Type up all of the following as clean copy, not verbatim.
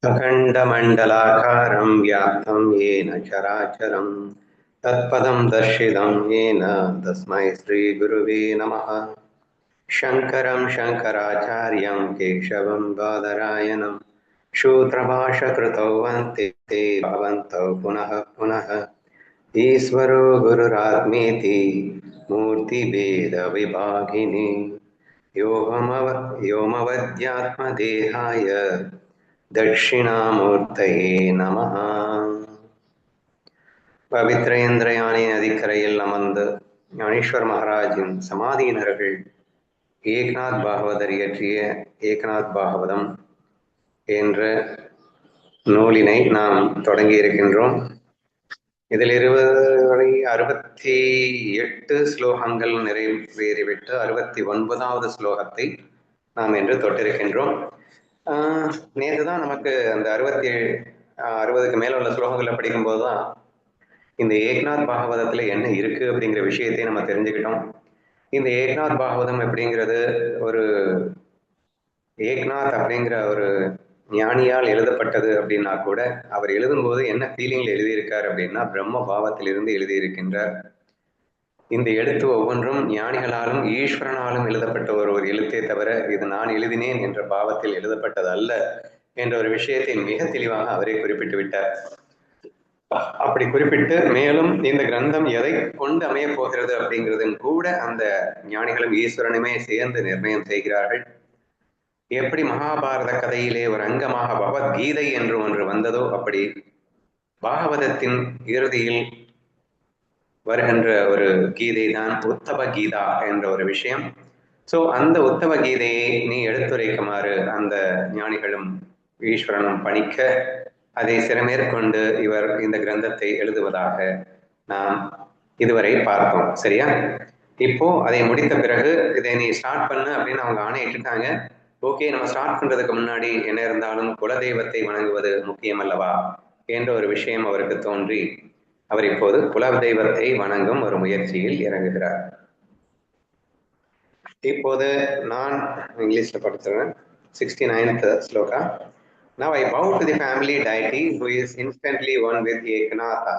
अखण्डमण्डलाकारं व्याप्तं येन चराचरं तत्पदं दर्शितं येन तस्मै श्रीगुरुवे नमः। शङ्करं शङ्कराचार्यं केशवं बादरायणं सूत्रभाष्यकृतौ वन्दे ते भवन्तौ पुनः पुनः। ईश्वरो गुरुरात्मेति मूर्तिभेदविभागिने व्योमवद्यात्मदेहाय தட்சிணாமூர்த்தயே நமஹ. பவித்ரேந்திரயானி நதிக்கரையில் அமர்ந்து ஞானேஸ்வர் மகாராஜின் சமாதியினர்கள் ஏக்நாத் பாகவதர் இயற்றிய ஏக்நாத் பாகவதம் என்ற நூலினை நாம் தொடங்கி இருக்கின்றோம். இதில் 68 ஸ்லோகங்கள் நிறைவேறிவிட்டு 69வது ஸ்லோகத்தை நாம் இன்று தொட்டிருக்கின்றோம். நேற்று தான் நமக்கு அந்த 60க்கு மேல உள்ள ஸ்லோகங்களை படிக்கும்போது தான் இந்த ஏக்நாத் பாகவதத்துல என்ன இருக்கு அப்படிங்கிற விஷயத்தை நம்ம தெரிஞ்சுக்கிட்டோம். இந்த ஏக்நாத் பாகவதம் அப்படிங்கிறது ஒரு ஏக்நாத் அப்படிங்கிற ஒரு ஞானியால் எழுதப்பட்டது அப்படின்னா கூட அவர் எழுதும்போது என்ன ஃபீலிங்ல எழுதியிருக்கார் அப்படின்னா பிரம்ம பாவத்திலிருந்து எழுதியிருக்கின்றார். இந்த எழுத்து ஒவ்வொன்றும் ஞானிகளாலும் ஈஸ்வரனாலும் எழுதப்பட்ட ஒரு எழுத்தே தவிர இது நான் எழுதினேன் என்ற பாவத்தில் எழுதப்பட்டது அல்ல என்ற ஒரு விஷயத்தை மிக தெளிவாக அவரே குறிப்பிட்டு விட்டார். அப்படி குறிப்பிட்டு மேலும் இந்த கிரந்தம் எதை கொண்டு அமைய போகிறது அப்படிங்கிறதும் கூட அந்த ஞானிகளும் ஈஸ்வரனுமே சேர்ந்து நிர்ணயம் செய்கிறார்கள். எப்படி மகாபாரத கதையிலே ஒரு அங்கமாக பகவத்கீதை என்று ஒன்று வந்ததோ அப்படி பாகவதத்தின் இறுதியில் வருகின்ற ஒரு கீதை தான் உத்தம கீதா என்ற ஒரு விஷயம். சோ அந்த உத்தம கீதையை நீ எடுத்துரைக்குமாறு அந்த ஞானிகளும் ஈஸ்வரனும் பணிக்க அதை சிறமேற்கொண்டு இவர் இந்த கிரந்தத்தை எழுதுவதாக நாம் இதுவரை பார்த்தோம். சரியா? இப்போ அதை முடித்த பிறகு இதை நீ ஸ்டார்ட் பண்ணு அப்படின்னு அவங்க ஆணையிட்டுட்டாங்க. ஓகே, நம்ம ஸ்டார்ட் பண்றதுக்கு முன்னாடி என்ன இருந்தாலும் குலதெய்வத்தை வணங்குவது முக்கியம் அல்லவா என்ற ஒரு விஷயம் அவருக்கு தோன்றி அவர் இப்போது குலதெய்வத்தை வணங்கும் ஒரு முயற்சியில் இறங்குகிறார். இப்போது நான் இங்கிலீஷ்ல படிக்கிறேன். 69th shloka. Now I bow to the family deity who is instantly one with Eknatha.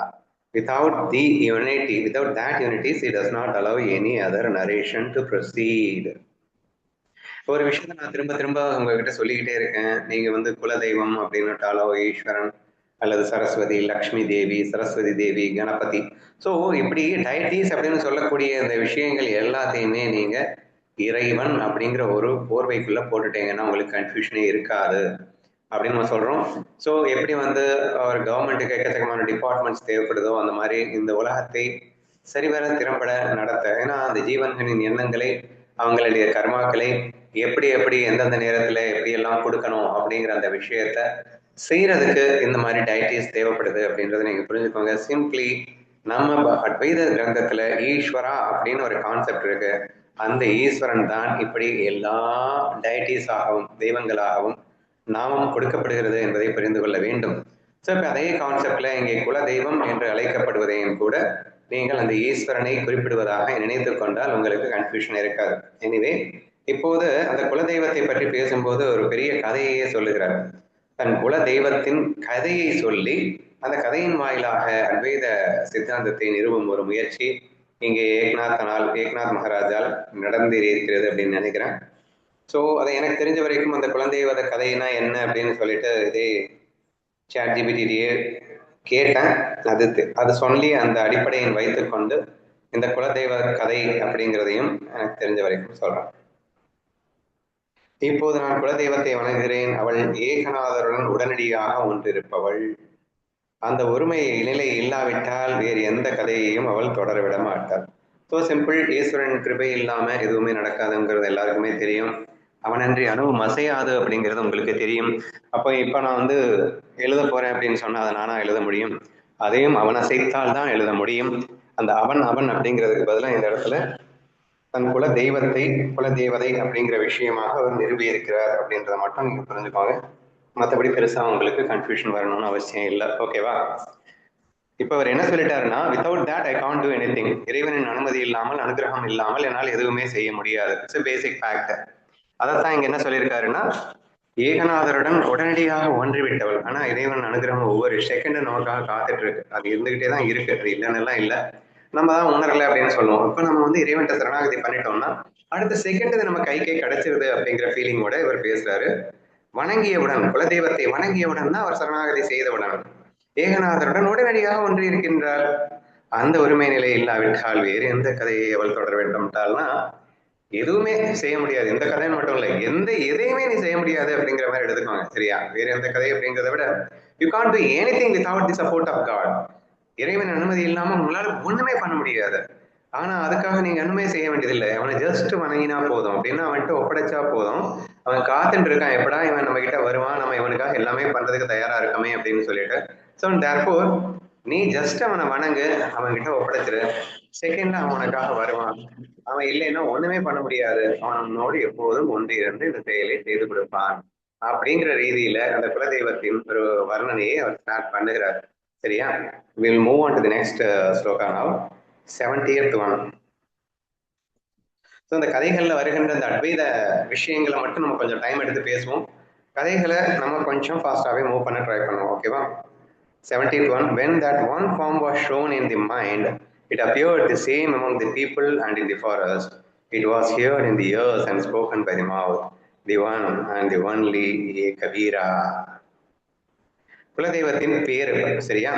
Without that unity, she does not allow any other narration to proceed. ஒரு விஷயத்தை நான் திரும்ப திரும்ப உங்ககிட்ட சொல்லிக்கிட்டே இருக்கேன். நீங்க குலதெய்வம் அப்படின்னுட்டாலோ ஈஸ்வரன் அல்லது சரஸ்வதி, லக்ஷ்மி தேவி, சரஸ்வதி தேவி, கணபதி, ஸோ இப்படி டயட்டிஸ் அப்படின்னு சொல்லக்கூடிய இந்த விஷயங்கள் எல்லாத்தையுமே நீங்க இறைவன் அப்படிங்கிற ஒரு போர்வைக்குள்ள போட்டுட்டீங்கன்னா உங்களுக்கு கன்ஃபியூஷனே இருக்காது அப்படின்னு நம்ம சொல்றோம். ஸோ எப்படி ஒரு கவர்மெண்ட்டுக்கு எக்கச்சக்கமான டிபார்ட்மெண்ட்ஸ் தேவைப்படுதோ அந்த மாதிரி இந்த உலகத்தை சரிவர திறம்பட நடத்த, ஏன்னா அந்த ஜீவன்களின் எண்ணங்களை அவங்களுடைய கர்மாக்களை எப்படி எப்படி எந்தெந்த நேரத்துல எப்படி எல்லாம் கொடுக்கணும் அப்படிங்கிற அந்த விஷயத்த செய்யறதுக்கு இந்த மாதிரி டயட்டிஸ் தேவைப்படுது அப்படின்றத நீங்க புரிஞ்சுக்கோங்க. சிம்பிளி நம்ம அத்வைத கிரந்தத்துல ஈஸ்வரா அப்படின்னு ஒரு கான்செப்ட் இருக்கு. அந்த ஈஸ்வரன் தான் இப்படி எல்லா டயட்டிஸ் ஆகவும் தெய்வங்களாகவும் நாமம் கொடுக்கப்படுகிறது என்பதை புரிந்து கொள்ள வேண்டும். ஸோ இப்போ அதே கான்செப்ட்ல இங்கே குல தெய்வம் என்று அழைக்கப்படுவதையும் கூட நீங்கள் அந்த ஈஸ்வரனை குறிப்பிடுவதாக நினைத்து கொண்டால் உங்களுக்கு கன்ஃபியூஷன் இருக்காது. எனிவே இப்போது அந்த குலதெய்வத்தை பற்றி பேசும்போது ஒரு பெரிய கதையே சொல்லுகிறார். தன் குல தெய்வத்தின் கதையை சொல்லி அந்த கதையின் வாயிலாக அத்வைத சித்தாந்தத்தை நிறுவும் ஒரு முயற்சி இங்கே ஏக்நாத் மகாராஜால் நடந்திருக்கிறது அப்படின்னு நினைக்கிறேன். ஸோ அதை எனக்கு தெரிஞ்ச வரைக்கும் அந்த குலதெய்வத கதைனா என்ன அப்படின்னு சொல்லிட்டு இதே ChatGPT-யே கேட்டேன். அது சொல்லி அந்த அடிப்படையின் வைத்துக்கொண்டு இந்த குலதெய்வ கதை அப்படிங்கிறதையும் எனக்கு தெரிஞ்ச வரைக்கும் சொல்றேன். இப்போது நான் குலதெய்வத்தை வணங்குகிறேன். அவள் ஏகநாதருடன் உடனடியாக ஒன்றிருப்பவள். அந்த ஒருமை நிலை இல்லாவிட்டால் வேறு எந்த கதையையும் அவள் தொடர விட மாட்டாள். ஸோ சிம்பிள், ஈஸ்வரன் கிருபை இல்லாம எதுவுமே நடக்காதுங்கிறது எல்லாருக்குமே தெரியும். அவனன்றி அணுவும் அசையாது அப்படிங்கிறது உங்களுக்கு தெரியும். அப்போ இப்ப நான் எழுத போறேன் அப்படின்னு சொன்னா அதை நானா எழுத முடியும்? அதையும் அவன் அசைத்தால் தான் எழுத முடியும். அந்த அவன் அப்படிங்கிறதுக்கு பதிலாக இந்த இடத்துல தன் குல தேவதை அப்படிங்கிற விஷயமாக அவர் நிறுவி இருக்கிறார் அப்படின்றத மட்டும் நீங்க புரிஞ்சுக்கோங்க. மற்றபடி பெருசா உங்களுக்கு கன்ஃபியூஷன் வரணும்னு அவசியம் இல்லை. ஓகேவா? இப்ப அவர் என்ன சொல்லிட்டாருன்னா, without that I can't do anything. இறைவனின் அனுமதி இல்லாமல், அனுகிரகம் இல்லாமல் என்னால் எதுவுமே செய்ய முடியாது. It's a basic fact. அதைத்தான் இங்க என்ன சொல்லியிருக்காருன்னா, ஏகநாதருடன் உடனடியாக ஒன்றிவிட்டவள். ஆனா இறைவன் அனுகிரகம் ஒவ்வொரு செகண்ட் நமக்காக காத்துட்டு இருக்கு. அது இருந்துகிட்டே தான் இருக்கு, அது இல்லைன்னு எல்லாம் இல்லை. நம்ம தான் உணரல அப்படின்னு சொல்லுவோம். இப்ப நம்ம வந்து இறைவன்ட்ட சரணாகதி பண்ணிட்டோம்னா அடுத்த செகண்ட் நம்ம கைக்கே கிடைச்சிருது அப்படிங்கிற ஃபீலிங்கோட இவர் பேசுறாரு. வணங்கியவுடன், குலதெய்வத்தை வணங்கியவுடன் தான் அவர் சரணாகதி செய்தவுடன் ஏகநாதருடன் உடனடியாக ஒன்றி இருக்கின்றார். அந்த ஒருமை நிலை இல்லாவிட்டால் வேறு எந்த கதையை அவள் தொடர வேண்டும்ட்டால்னா எதுவுமே செய்ய முடியாது. எந்த கதைன்னு மட்டும் இல்லை, எதையுமே நீ செய்ய முடியாது அப்படிங்கிற மாதிரி எடுத்துக்கோங்க. சரியா? வேற எந்த கதை அப்படிங்கிறத விட you can't do anything without the support of God. இறைவன் அனுமதி இல்லாம உங்களால ஒண்ணுமே பண்ண முடியாது. ஆனா அதுக்காக நீங்க ஒண்ணுமே செய்ய வேண்டியதில்லை. அவனை ஜஸ்ட் வணங்கினா போதும் அப்படின்னு அவன்கிட்ட ஒப்படைச்சா போதும். அவன் காத்துட்டு இருக்கான், எப்படா இவன் நம்ம கிட்ட வருவான், நம்ம இவனுக்காக எல்லாமே பண்றதுக்கு தயாரா இருக்கமே அப்படின்னு சொல்லிட்டு. ஸோ தேர்ஃபோர் நீ ஜஸ்ட் அவனை வணங்கு, அவன் கிட்ட ஒப்படைச்சிரு. செகண்ட் அவன் உனக்காக வருவான். அவன் இல்லைன்னா ஒண்ணுமே பண்ண முடியாது. அவன் உன்னோடு எப்போதும் ஒன்றி இருந்து இந்த செயலை செய்து கொடுப்பான் அப்படிங்கிற ரீதியில அந்த குலதெய்வத்தின் ஒரு வர்ணனையை அவர் ஸ்டார்ட் பண்ணுகிறார். சரியா? We'll move on to the next shloka now. 70th one. So இந்த கதைகள்ல வருகின்ற இந்த அத்வைத விஷயங்களை மட்டும் நம்ம கொஞ்சம் டைம் எடுத்து பேசுவோம். கதைகளை நம்ம கொஞ்சம் ஃபாஸ்டாகவே மூவ் பண்ண ட்ரை பண்ணுவோம். ஓகேவா? 70th one. When that one form was shown in the mind, it appeared the same among the people and in the forest. It was heard in the ears and spoken by the mouth. The one and the only Ekavira. குலதெய்வத்தின் பேர். சரியா?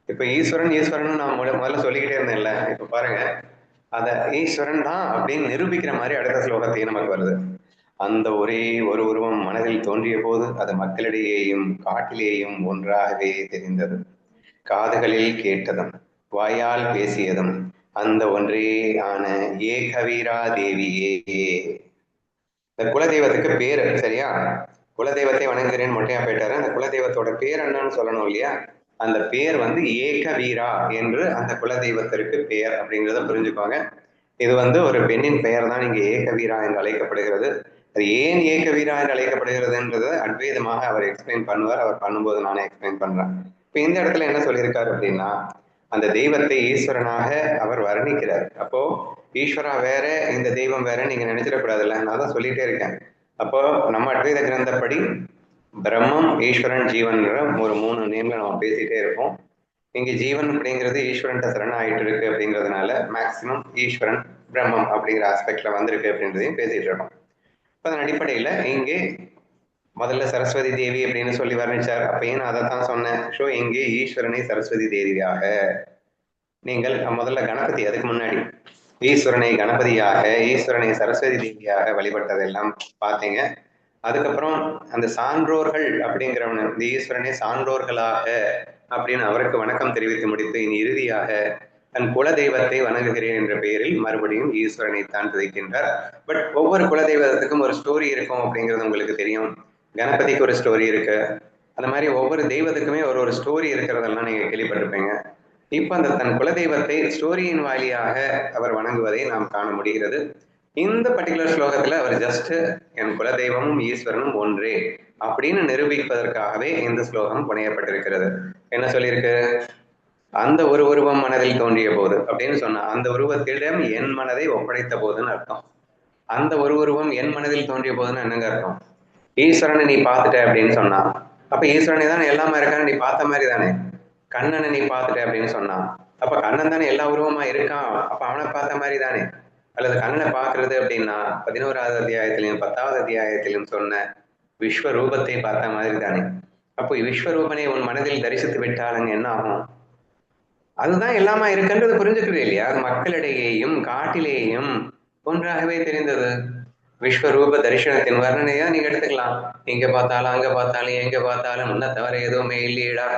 இப்ப ஈஸ்வரன் ஈஸ்வரன் நான் முதல்ல சொல்லிக்கிட்டே இருந்தேன்ல. இப்ப பாருங்க, அத ஈஸ்வரன் தான் அப்படின்னு நிரூபிக்கிற மாதிரி அடுத்த ஸ்லோகத்தையும் நமக்கு வருது. அந்த ஒரே ஒரு உருவம் மனதில் தோன்றிய போது அது மக்களிடையேயும் காட்டிலேயும் ஒன்றாகவே தெரிந்தது. காதுகளில் கேட்டதும் வாயால் பேசியதும் அந்த ஒன்றே ஆன ஏகவீரா தேவியே. இந்த குலதெய்வத்துக்கு பேரு. சரியா? குலதெய்வத்தை வணங்குகிறேன்னு மொட்டையா போயிட்டாரு. அந்த குலதெய்வத்தோட பேர் என்னன்னு சொல்லணும் இல்லையா? அந்த பேர் வந்து ஏகவீரா என்று அந்த குலதெய்வத்திற்கு பெயர் அப்படிங்கிறத புரிஞ்சுக்கோங்க. இது வந்து ஒரு பெண்ணின் பெயர் தான் இங்கே ஏகவீரா என்று அழைக்கப்படுகிறது. அது ஏன் ஏகவீரா என்று அழைக்கப்படுகிறதுன்றதை அத்வைதமாக அவர் எக்ஸ்பிளைன் பண்ணுவார். அவர் பண்ணும்போது நானே எக்ஸ்பிளைன் பண்றேன். இப்ப இந்த இடத்துல என்ன சொல்லியிருக்காரு அப்படின்னா, அந்த தெய்வத்தை ஈஸ்வரனாக அவர் வர்ணிக்கிறார். அப்போ ஈஸ்வரா வேற, இந்த தெய்வம் வேற நீங்க நினைச்சிடக்கூடாதுல்ல. நான் தான் சொல்லிட்டே இருக்கேன். அப்போ நம்ம அத்வைத கிரந்தப்படி பிரம்மம், ஈஸ்வரன், ஜீவன் ஒரு 3 நேம்ல நம்ம பேசிட்டே இருப்போம். இங்க ஜீவன் அப்படிங்கிறது ஈஸ்வரன் சரண ஆயிட்டு இருக்கு அப்படிங்கிறதுனால மேக்சிமம் ஈஸ்வரன் பிரம்மம் அப்படிங்கிற ஆஸ்பெக்ட்ல வந்திருக்கு அப்படின்றதையும் பேசிட்டு இருக்கோம். அதன் அடிப்படையில இங்கே முதல்ல சரஸ்வதி தேவி அப்படின்னு சொல்லி வர்ணிச்சார். அப்பயும் நான் அதைத்தான் சொன்னேன். ஸோ இங்கே ஈஸ்வரனை சரஸ்வதி தேவியாக நீங்கள் முதல்ல கணபதி, அதுக்கு முன்னாடி ஈஸ்வரனை கணபதியாக, ஈஸ்வரனை சரஸ்வதி தேவியாக வழிபட்டதெல்லாம் பார்த்தீங்க. அதுக்கப்புறம் அந்த சான்றோர்கள் அப்படிங்கிறவன இந்த ஈஸ்வரனை சான்றோர்களாக அப்படின்னு அவருக்கு வணக்கம் தெரிவித்து முடித்து இனி இறுதியாக தன் குலதெய்வத்தை வணங்குகிறேன் என்ற பெயரில் மறுபடியும் ஈஸ்வரனை தான் துதிக்கின்றார். பட் ஒவ்வொரு குலதெய்வத்துக்கும் ஒரு ஸ்டோரி இருக்கும் அப்படிங்கிறது உங்களுக்கு தெரியும். கணபதிக்கு ஒரு ஸ்டோரி இருக்கு. அந்த மாதிரி ஒவ்வொரு தெய்வத்துக்குமே ஒரு ஸ்டோரி இருக்கிறதெல்லாம் நீங்க கேள்விப்பட்டிருப்பீங்க. இப்ப அந்த தன் குலதெய்வத்தை ஸ்டோரியின் வாயிலாக அவர் வணங்குவதை நாம் காண முடிகிறது. இந்த பர்டிகுலர் ஸ்லோகத்துல அவர் ஜஸ்ட் என் குலதெய்வமும் ஈஸ்வரனும் ஒன்றே அப்படின்னு நிரூபிப்பதற்காகவே இந்த ஸ்லோகம் புனையப்பட்டிருக்கிறது. என்ன சொல்லியிருக்கு? அந்த ஒரு உருவம் மனதில் தோன்றிய போது அப்படின்னு சொன்னா, அந்த உருவத்திடம் என் மனதை ஒப்படைத்த போதுன்னு அர்த்தம். அந்த ஒரு உருவம் என் மனதில் தோன்றிய போதுன்னு என்னங்க அர்த்தம்? ஈஸ்வரனை நீ பார்த்துட்ட அப்படின்னு சொன்னா, அப்ப ஈஸ்வரனை தானே எல்லாமே இருக்கான்னு நீ பார்த்த மாதிரி தானே. கண்ணனை நீ பார்த்துட்ட அப்படின்னு சொன்னான், அப்ப கண்ணன் தானே எல்லா உருவமா இருக்கான், அப்ப அவனை பார்த்த மாதிரி தானே. அல்லது கண்ணனை பார்க்கறது அப்படின்னா 11வது அத்தியாயத்திலும் 10வது அத்தியாயத்திலும் சொன்ன விஸ்வரூபத்தை பார்த்த மாதிரி தானே. அப்போ விஸ்வரூபனை உன் மனதில் தரிசித்து விட்டால் அங்க என்ன ஆகும்? அதுதான் எல்லாமா இருக்குன்றது புரிஞ்சுக்கிறது இல்லையா? மக்களிடையேயும் காட்டிலேயும் ஒன்றாகவே தெரிந்தது. விஸ்வரூப தரிசனத்தின் வர்ணனையா நீங்க எடுத்துக்கலாம். இங்க பார்த்தாலும் அங்க பார்த்தாலும் எங்க பார்த்தாலும் உன்னை தவிர எதுவுமே இல்லையடா,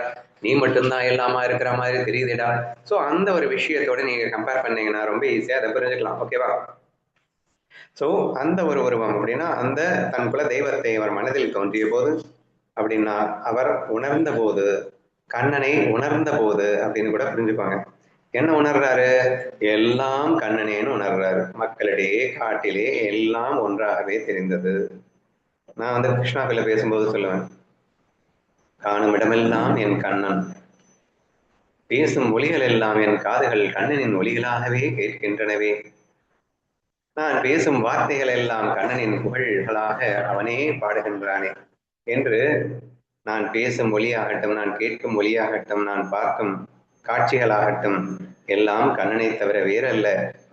நீ மட்டும்தான் எல்லாமா இருக்கிற மாதிரி தெரியுதுடா. ஸோ அந்த ஒரு விஷயத்தோட நீங்க கம்பேர் பண்ணீங்கன்னா ரொம்ப ஈஸியா அதை புரிஞ்சுக்கலாம். ஓகேவா? ஸோ அந்த ஒரு உருவம் அப்படின்னா அந்த தன் குல தெய்வத்தை அவர் மனதில் தோன்றிய போது அப்படின்னா அவர் உணர்ந்த போது, கண்ணனை உணர்ந்த போது அப்படின்னு கூட புரிஞ்சுப்பாங்க. என்ன உணர்றாரு? எல்லாம் கண்ணனேன்னு உணர்றாரு. மக்களிடையே காட்டிலே எல்லாம் ஒன்றாகவே தெரிந்தது. நான் வந்து கிருஷ்ணாவில பேசும்போது சொல்லுவேன், காணும் இடமெல்லாம் என் கண்ணன், பேசும் ஒலிகள் எல்லாம் என் காதுகள் கண்ணனின் ஒலிகளாகவே கேட்கின்றனவே. நான் பேசும் வார்த்தைகள் எல்லாம் கண்ணனின் புகழ்களாக அவனே பாடுகின்றானே என்று நான் பேசும் மொழியாகட்டும், நான் கேட்கும் மொழியாகட்டும், நான் பார்க்கும் காட்சிகளாகட்டும் எல்லாம் கண்ணனை தவிர வேறல்ல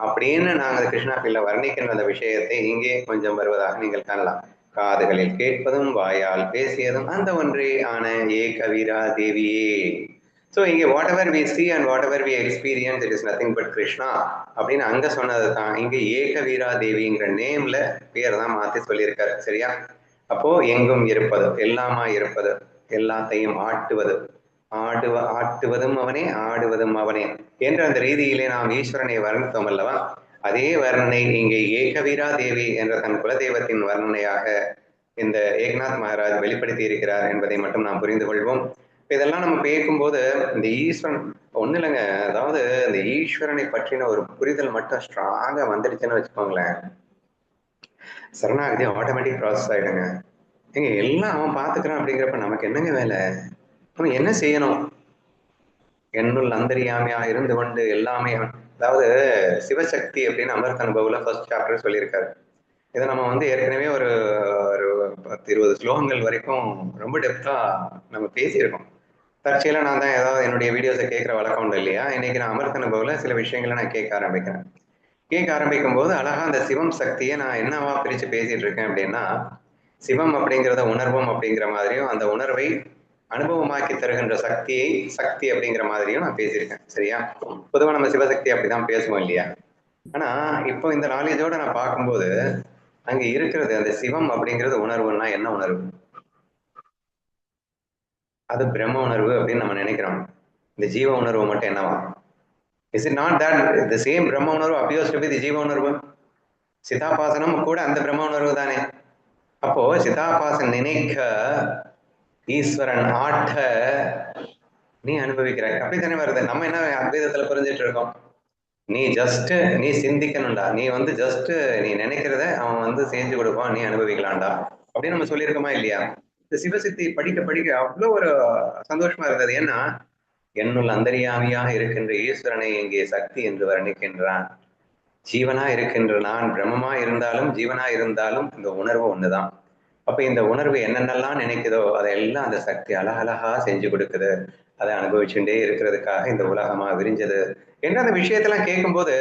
அப்படின்னு நாங்கள் கிருஷ்ணாபில வர்ணிக்கின்ற அந்த விஷயத்தை இங்கே கொஞ்சம் வருவதாக நீங்கள் காணலாம். காதுகளில் கேட்பதும் வாயால் பேசியதும் அந்த ஒன்றே ஆன ஏ கவிரா தேவியே. ஸோ இங்கே whatever we see and whatever we experience it is nothing but Krishna அப்படின்னு அங்க சொன்னது தான் இங்க ஏக வீரா தேவிங்கிற நேம்ல பேர் தான் மாத்தி சொல்லியிருக்காரு. சரியா? அப்போ எங்கும் இருப்பது, எல்லாமா இருப்பது, எல்லாத்தையும் ஆட்டுவது, ஆட்டுவதும் அவனே ஆடுவதும் அவனே என்ற அந்த ரீதியிலே நாம் ஈஸ்வரனை வர்ணித்தோம் அல்லவா? அதே வர்ணனை இங்கே ஏகவீரா தேவி என்ற தன் குலதெய்வத்தின் வர்ணனையாக இந்த ஏக்நாத் மகாராஜ் வெளிப்படுத்தி இருக்கிறார் என்பதை மட்டும் நாம் புரிந்து கொள்வோம். இதெல்லாம் நம்ம பேசும்போது இந்த ஈஸ்வரன் ஒண்ணு இல்லைங்க, அதாவது இந்த ஈஸ்வரனை பற்றின ஒரு புரிதல் மட்டும் ஸ்ட்ராங்கா வந்துடுச்சுன்னு வச்சுக்கோங்களேன், சரணாகதி ஆட்டோமேட்டிக் ப்ராசஸ் ஆயிடுங்க. எங்க எல்லாம் அவன் பாத்துக்கிறான் அப்படிங்கிறப்ப நமக்கு என்னங்க வேலை? நம்ம என்ன செய்யணும்? என்னுள் அந்தரியாமையா இருந்து கொண்டு எல்லாமே, அதாவது சிவசக்தி அப்படின்னு அமிர்த அனுபவத்துல ஃபர்ஸ்ட் சாப்டர் சொல்லியிருக்காரு. இதை நம்ம ஏற்கனவே ஒரு 10-20 ஸ்லோகங்கள் வரைக்கும் ரொம்ப டெப்தா நம்ம பேசியிருக்கோம். தற்செயலா நான் தான் ஏதாவது என்னுடைய வீடியோஸை கேட்குற வழக்கம் உண்டு இல்லையா? இன்னைக்கு நான் அமிர்த அனுபவத்துல சில விஷயங்களை நான் கேட்க ஆரம்பிக்கிறேன். கேட்க ஆரம்பிக்கும் போது அழகா அந்த சிவம் சக்தியை நான் என்னவா பிரிச்சு பேசிட்டு இருக்கேன் அப்படின்னா, சிவம் அப்படிங்கிறத உணர்வும் அப்படிங்கிற மாதிரியும், அந்த உணர்வை அனுபவமாக்கி தருகின்ற சக்தியை சக்தி அப்படிங்கிற மாதிரியும் நான் பேசியிருக்கேன். சரியா? பொதுவா நம்ம சிவசக்தி அப்படிதான் பேசுவோம் இல்லையா? ஆனா இப்போ இந்த நாலேஜோட நான் பார்க்கும்போது அங்க இருக்கிறது அந்த சிவம் அப்படிங்கிறது உணர்வுன்னா என்ன உணர்வு? அது பிரம்ம உணர்வு அப்படின்னு நம்ம நினைக்கிறோம். இந்த ஜீவ உணர்வு மட்டும் என்னவா? Is it not that the same பிரம்ம உணர்வு அப்பியர்ஸ் டு பி தி ஜீவ உணர்வு? சிதாபாசனம் கூட அந்த பிரம்ம உணர்வு தானே. அப்போ சிதாபாசன் நினைக்க ஈஸ்வரன் ஆட்ட நீ அனுபவிக்கிற அப்படித்தானே வருது. நம்ம என்ன அத்வைதத்துல புரிஞ்சிட்டு இருக்கோம்? நீ ஜஸ்ட் நீ சிந்திக்கணும்டா, நீ ஜஸ்ட் நீ நினைக்கிறத அவன் செஞ்சு கொடுப்பான், நீ அனுபவிக்கலாம்டா அப்படின்னு நம்ம சொல்லியிருக்கோமா இல்லையா? இந்த சிவசக்தி படிக்க படிக்க அவ்வளோ ஒரு சந்தோஷமா இருந்தது. ஏன்னா என்னுள் அந்தரியாமியாக இருக்கின்ற ஈஸ்வரனை இங்கே சக்தி என்று வர்ணிக்கின்றான். ஜீவனா இருக்கின்ற நான் பிரம்மமா இருந்தாலும் ஜீவனா இருந்தாலும் இந்த உணர்வு ஒண்ணுதான். அப்ப இந்த உணர்வு என்னென்னலாம் நினைக்குதோ அதையெல்லாம் அந்த சக்தி அழகழகா செஞ்சு கொடுக்குது. அதை அனுபவிச்சுட்டே இருக்கிறதுக்காக இந்த உலகமா விரிஞ்சது என்று அந்த விஷயத்தெல்லாம் கேட்கும்போது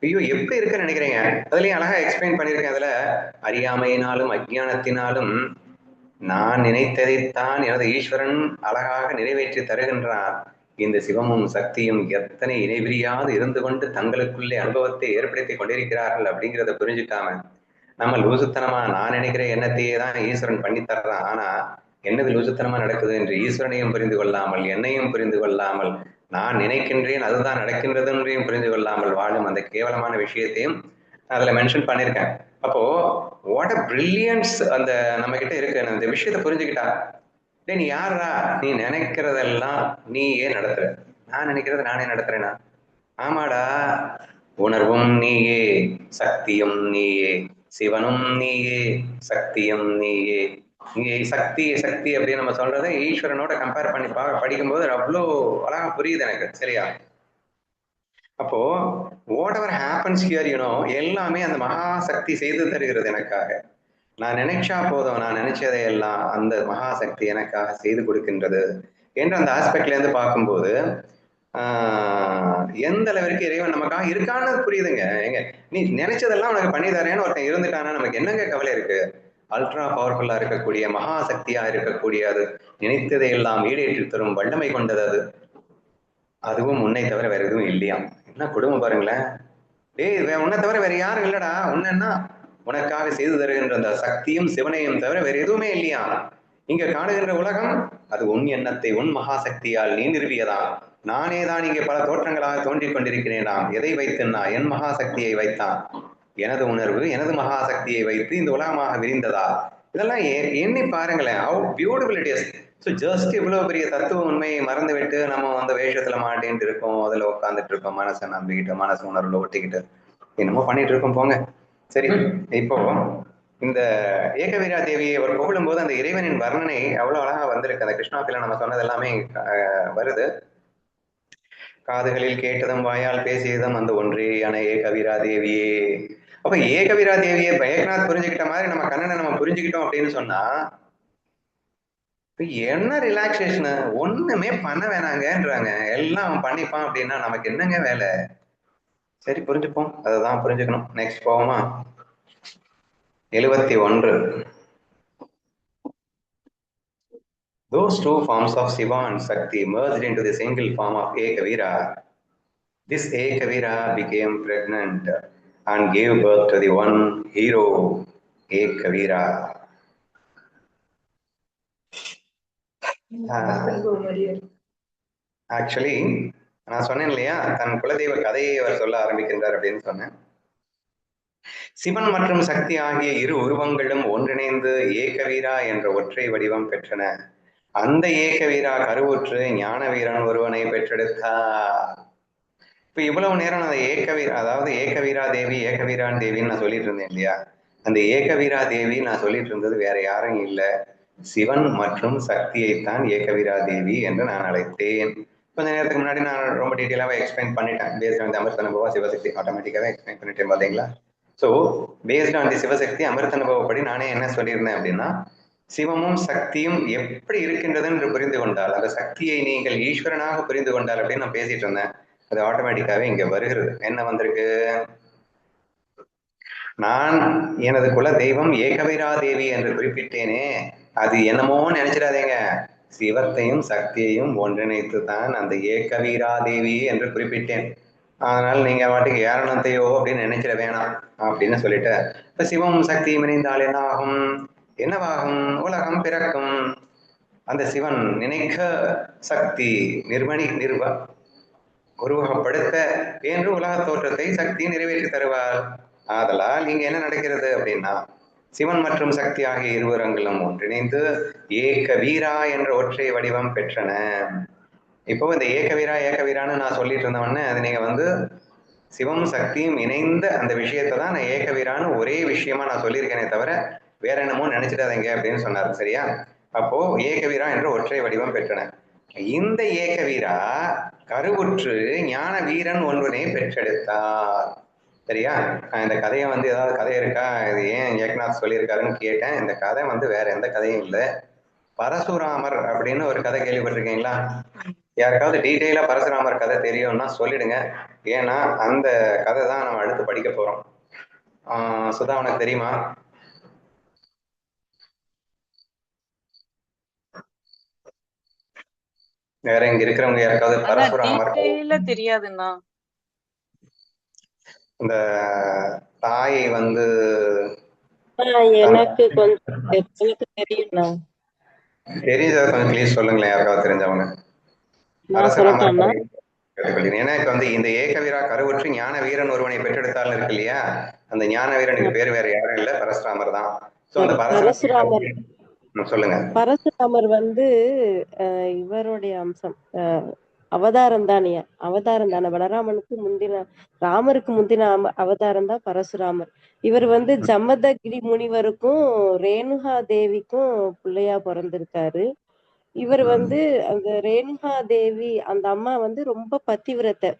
ஐயோ எப்படி இருக்குன்னு நினைக்கிறீங்க. அதுலயும் அழகா எக்ஸ்பிளைன் பண்ணியிருக்கேன். அதுல அறியாமையினாலும் அஜ்ஞானத்தினாலும் நான் நினைத்ததைத்தான் எனது ஈஸ்வரன் அழகாக நிறைவேற்றி தருகின்றான். இந்த சிவமும் சக்தியும் எத்தனை இணைபிரியாது இருந்து கொண்டு தங்களுக்குள்ளே அனுபவத்தை ஏற்படுத்தி கொண்டிருக்கிறார்கள் அப்படிங்கிறத புரிஞ்சுக்காம நம்ம லூசுத்தனமா நான் நினைக்கிற எண்ணத்தையே தான் ஈஸ்வரன் பண்ணி தர்றான். ஆனா என்னது லூசுத்தனமா நடக்குது என்று ஈஸ்வரனையும் புரிந்து கொள்ளாமல் என்னையும் புரிந்து கொள்ளாமல் நான் நினைக்கின்றேன் அதுதான் நடக்கின்றதுன்றையும் புரிந்து கொள்ளாமல் வாழும் அந்த கேவலமான விஷயத்தையும் அதுல மென்ஷன் பண்ணியிருக்கேன். அப்போ வாட் அ பிரில்லியன்ஸ் அந்த நம்ம கிட்ட இருக்கு. அந்த விஷயத்த புரிஞ்சுக்கிட்டா நீ யாரா, நீ நினைக்கிறதெல்லாம் நீயே நடத்துற, நான் நினைக்கிறத நானே நடத்துறேனா? ஆமாடா, உணர்வும் நீயே, சக்தியும் நீயே, சிவனும் நீயே, சக்தியும் நீயே. இங்கே சக்தி சக்தி அப்படின்னு நம்ம சொல்றதை ஈஸ்வரனோட கம்பேர் பண்ணி படிக்கும்போது அவ்வளோ அழகா புரியுது எனக்கு. சரியா? அப்போ வாட் எவர் ஹேப்பன்ஸ் ஹியர் எல்லாமே அந்த மகா சக்தி செய்து தருகிறது எனக்காக. நான் நினைச்சா போதும், நான் நினைச்சதை எல்லாம் அந்த மகாசக்தி எனக்காக செய்து கொடுக்கின்றது என்ற அந்த ஆஸ்பெக்ட்ல இருந்து பார்க்கும்போது எந்த அளவிற்கு இறைவன் நமக்காக இருக்கான்னு புரியுதுங்க. எங்க நீ நினைச்சதெல்லாம் உனக்கு பண்ணி தரேன்னு ஒருத்தன் இருந்துட்டானா நமக்கு என்னங்க கவலை இருக்கு? அல்ட்ரா பவர்ஃபுல்லா இருக்கக்கூடிய மகாசக்தியா இருக்கக்கூடிய அது நினைத்ததை எல்லாம் ஈடேற்றி தரும் வல்லமை கொண்டது அது. அதுவும் உன்னை தவிர வேற எதுவும் இல்லையா? என்ன குடும்பம் பாருங்களேன். டேய் உன்னை தவிர வேற யாரும் இல்லடா. உன்னா உனக்காக செய்து தருகின்ற அந்த சக்தியும் சிவனையும் தவிர வேற எதுவுமே இல்லையா? இங்க காணுகின்ற உலகம் அது உன் எண்ணத்தை உன் மகாசக்தியால் நீ நிறுவியதா. நானே தான் இங்கே பல தோற்றங்களாக தோன்றிக் கொண்டிருக்கிறேனாம். எதை வைத்துன்னா என் மகாசக்தியை வைத்தான். எனது உணர்வு எனது மகாசக்தியை வைத்து இந்த உலகமாக விரிந்ததா. இதெல்லாம் எண்ணி பாருங்களேன். Have beautiful it is. So just இவ்வளவு பெரிய தத்துவ உண்மையை மறந்து விட்டு நம்ம வேஷத்துல மாட்டின்ட்டு இருக்கோம், அதுல உட்காந்துட்டு இருக்கோம், மனசை நம்பிக்கிட்டு மனசு உணர்வுல ஒட்டிக்கிட்டு என்னமோ பண்ணிட்டு இருக்கோம் போங்க. சரி, இப்போ இந்த ஏகவீரா தேவியை அவர் புகழும் போது அந்த இறைவனின் வர்ணனை அவ்வளவு அழகா வந்திருக்கு. அந்த கிருஷ்ணாப்பில நம்ம சொன்னது எல்லாமே வருது. காதுகளில் கேட்டதும் வாயால் பேசியதும் அந்த ஒன்றே அணையே கவிரா தேவியே. அப்ப ஏகவீரா தேவியை ஏகநாத் புரிஞ்சுக்கிட்ட மாதிரி நம்ம கண்ணனை நம்ம புரிஞ்சுக்கிட்டோம் அப்படின்னு சொன்னா என்ன ரிலாக்ஸேஷன் ஒண்ணுமே பண்ண வேணாங்கன்றாங்க. எல்லாம் அவன் பண்ணிப்பான் அப்படின்னா நமக்கு என்னங்க வேலை? சரி புரிஞ்சுப்போம், அதுதான் புரிஞ்சுக்கணும். நெக்ஸ்ட் போவோமா? 71. Those two forms of Shiva and Shakti merged into the single form of Ekavira. This Ekavira became pregnant and gave birth to the one hero, Ekavira. Actually நான் சொன்னேன் இல்லையா, தன் குலதெய்வ கதையை அவர் சொல்ல ஆரம்பிக்கின்றார் அப்படின்னு சொன்னேன். சிவன் மற்றும் சக்தி ஆகிய இரு உருவங்களும் ஒன்றிணைந்து ஏகவீரா என்ற ஒற்றை வடிவம் பெற்றன. அந்த ஏகவீரா கருவுற்று ஞான வீரன் ஒருவனை பெற்றெடுத்தார். இப்ப இவ்வளவு நேரம் நான் ஏகவீரா, அதாவது ஏகவீரா தேவி ஏகவீரான் தேவின்னு நான் சொல்லிட்டு இருந்தேன் இல்லையா, அந்த ஏகவீரா தேவி நான் சொல்லிட்டு இருந்தது வேற யாரும் இல்லை, சிவன் மற்றும் சக்தியைத்தான் ஏகவீரா தேவி என்று நான் அழைத்தேன். கொஞ்ச நேரத்துக்கு முன்னாடி நான் ரொம்ப டீட்டெயிலாக எக்ஸ்பிளைன் பண்ணிட்டேன். பேஸ்ட் ஆன் தி அமிர்த அனுபவா சிவசக்தி ஆட்டோமேட்டிக்காவே எக்ஸ்பிளைன் பண்ணிட்டேன் பாத்தீங்களா. So based on the Sivasakthi அமிர்த அனுபவப்படி நானே என்ன சொல்லியிருந்தேன் அப்படின்னா, சிவமும் சக்தியும் எப்படி இருக்கின்றது என்று புரிந்து கொண்டால், அந்த சக்தியை நீங்கள் ஈஸ்வரனாக புரிந்து கொண்டால் அப்படின்னு நான் பேசிட்டு இருந்தேன். அது ஆட்டோமேட்டிக்காவே இங்க வருகிறது. என்ன வந்திருக்கு? நான் எனது குல தெய்வம் ஏகவீரா தேவி என்று குறிப்பிட்டேனே, அது என்னமோ நினைச்சிடாதீங்க, சிவத்தையும் சக்தியையும் ஒன்றிணைத்து தான் அந்த ஏகவீரா தேவி என்று குறிப்பிட்டேன். அதனால நீங்க வாட்டுக்கு ஏரணத்தையோ அப்படின்னு நினைச்சிட வேணாம் அப்படின்னு சொல்லிட்டு, இப்ப சிவமும் சக்தியும் இணைந்தால் என்ன ஆகும்? என்னவாகும்? உலகம் பிறக்கும். அந்த சிவன் நினைக்க சக்தி உருவகப்படுத்த என்று உலக தோற்றத்தை சக்தி நிறைவேற்றி தருவார். ஆதலால் இங்க என்ன நடக்கிறது அப்படின்னா, சிவன் மற்றும் சக்தி ஆகிய இருவரங்களும் ஒன்றிணைந்து ஏக வீரா என்ற ஒற்றை வடிவம் பெற்றன. இப்போ இந்த ஏகவீரான்னு நான் சொல்லிட்டு இருந்தவொடனே அது நீங்க சிவம் சக்தியும் இணைந்த அந்த விஷயத்தை தான் நான் ஏகவீரான்னு ஒரே விஷயமா நான் சொல்லியிருக்கேனே தவிர வேற என்னமோ நினைச்சிடாதீங்க அப்படின்னு சொன்னார். சரியா? அப்போ ஏகவீரா என்ற ஒற்றை வடிவம் பெற்றன. இந்த ஏகவீரா கருவுற்று ஞான வீரன் ஒன்றுனை பெற்றெடுத்தார். சரியா? இந்த கதையை ஏதாவது கதை இருக்கா, இது ஏன் ஏக்நாத் சொல்லியிருக்காருன்னு கேட்டேன். இந்த கதை வேற எந்த கதையும் இல்லை. பரசுராமர் அப்படின்னு ஒரு கதை கேள்விப்பட்டிருக்கீங்களா? யாருக்காவது டீட்டெயிலா பரசுராமர் கதை தெரியும்னா சொல்லிடுங்க. ஏன்னா அந்த கதை தான் நம்ம அடுத்து படிக்க போறோம். சுதா, உனக்கு தெரியுமா? வேற இங்க இருக்கிறவங்க யாருக்காவது பரசுராமர் தெரியாதுண்ணா? இந்த தாயை எனக்கு கொஞ்சம் தெரியும்ண்ணா. தெரியுதா? கொஞ்சம் ப்ளீஸ் சொல்லுங்களேன், யாருக்காவது தெரிஞ்சவங்க. ஏன்னா இப்ப இந்த ஏகவீரா கருவுற்று ஞான வீரன் ஒருவனை பெற்றெடுத்தாலும் இருக்கு இல்லையா, அந்த ஞான வீரனுக்கு பேர் வேற யாரும் இல்ல, பரசுராமர் தான். பரசுராமர் சொல்லுங்க. பரசுராமர் இவருடைய அம்சம், அவதாரம் தானே, பலராமனுக்கு முந்தின, ராமருக்கு முந்தின அவதாரம் தான் பரசுராமர். இவர் ஜமதகிரி முனிவருக்கும் ரேணுகா தேவிக்கும் பிள்ளையா பிறந்திருக்காரு. இவர் அந்த ரேணுகா தேவி அந்த அம்மா ரொம்ப பத்திவிரத்தை.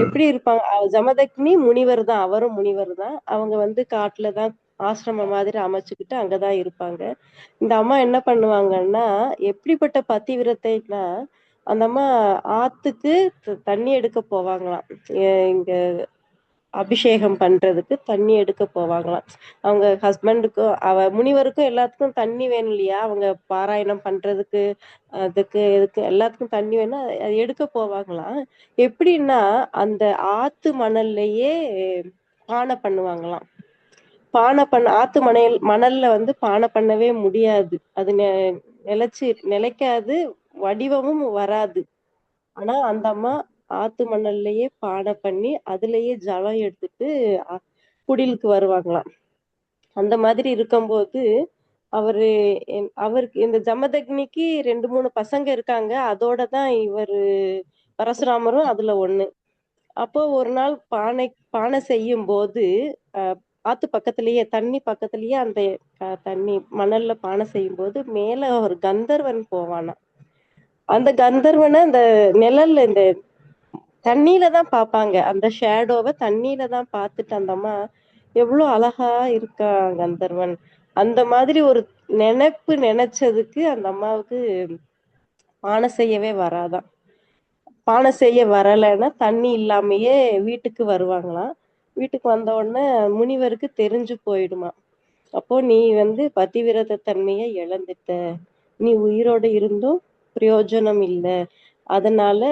எப்படி இருப்பாங்க? ஜமதக்னி முனிவர் தான், அவரும் முனிவர் தான். அவங்க காட்டுலதான் ஆசிரமம் மாதிரி அமைச்சுக்கிட்டு அங்கதான் இருப்பாங்க. இந்த அம்மா என்ன பண்ணுவாங்கன்னா, எப்படிப்பட்ட பத்திவிரத்தைனா, அந்த அம்மா ஆத்துக்கு தண்ணி எடுக்க போவாங்களாம். இங்க அபிஷேகம் பண்றதுக்கு தண்ணி எடுக்க போவாங்களாம். அவங்க ஹஸ்பண்டுக்கும் முனிவருக்கும் எல்லாத்துக்கும் தண்ணி வேணும் இல்லையா, அவங்க பாராயணம் பண்றதுக்கு, அதுக்கு இதுக்கு எல்லாத்துக்கும் தண்ணி வேணும். அது எடுக்க போவாங்களாம். எப்படின்னா அந்த ஆத்து மணல்லையே பானை பண்ணுவாங்களாம். ஆத்து மணல்ல பானை பண்ணவே முடியாது. அது நிலைக்காது, வடிவமும் வராது. ஆனா அந்த அம்மா ஆத்து மணல்லையே பானை பண்ணி அதுலயே ஜலம் எடுத்துட்டு குடிலுக்கு வருவாங்களாம். அந்த மாதிரி இருக்கும்போது அவருக்கு இந்த ஜமதக்னிக்கு 2-3 பசங்க இருக்காங்க. அதோட தான் இவரு பரசுராமரும் அதுல ஒண்ணு. அப்போ ஒரு நாள் பானை செய்யும் போது ஆத்து பக்கத்திலேயே, தண்ணி பக்கத்திலேயே அந்த தண்ணி மணல்ல பானை செய்யும் போது மேல ஒரு கந்தர்வன் போவானா. அந்த கந்தர்வனை அந்த நிழல்ல, இந்த தண்ணியில தான் பார்ப்பாங்க. அந்த ஷேடோவ தண்ணியில தான் பார்த்துட்டு அந்த அம்மா, எவ்ளோ அழகா இருக்கா கந்தர்வன். அந்த மாதிரி ஒரு நெனச்சதுக்கு அந்த அம்மாவுக்கு பானை செய்யவே வராதாம். பானை செய்ய வரலன்னா, தண்ணி இல்லாமயே வீட்டுக்கு வருவாங்களாம். வீட்டுக்கு வந்த உடனே முனிவருக்கு தெரிஞ்சு போயிடுமாம். அப்போ "நீ வந்து பதிவிரத தன்மைய இழந்துட்ட. நீ உயிரோட இருந்தும் பிரயோஜனம் இல்ல." அதனால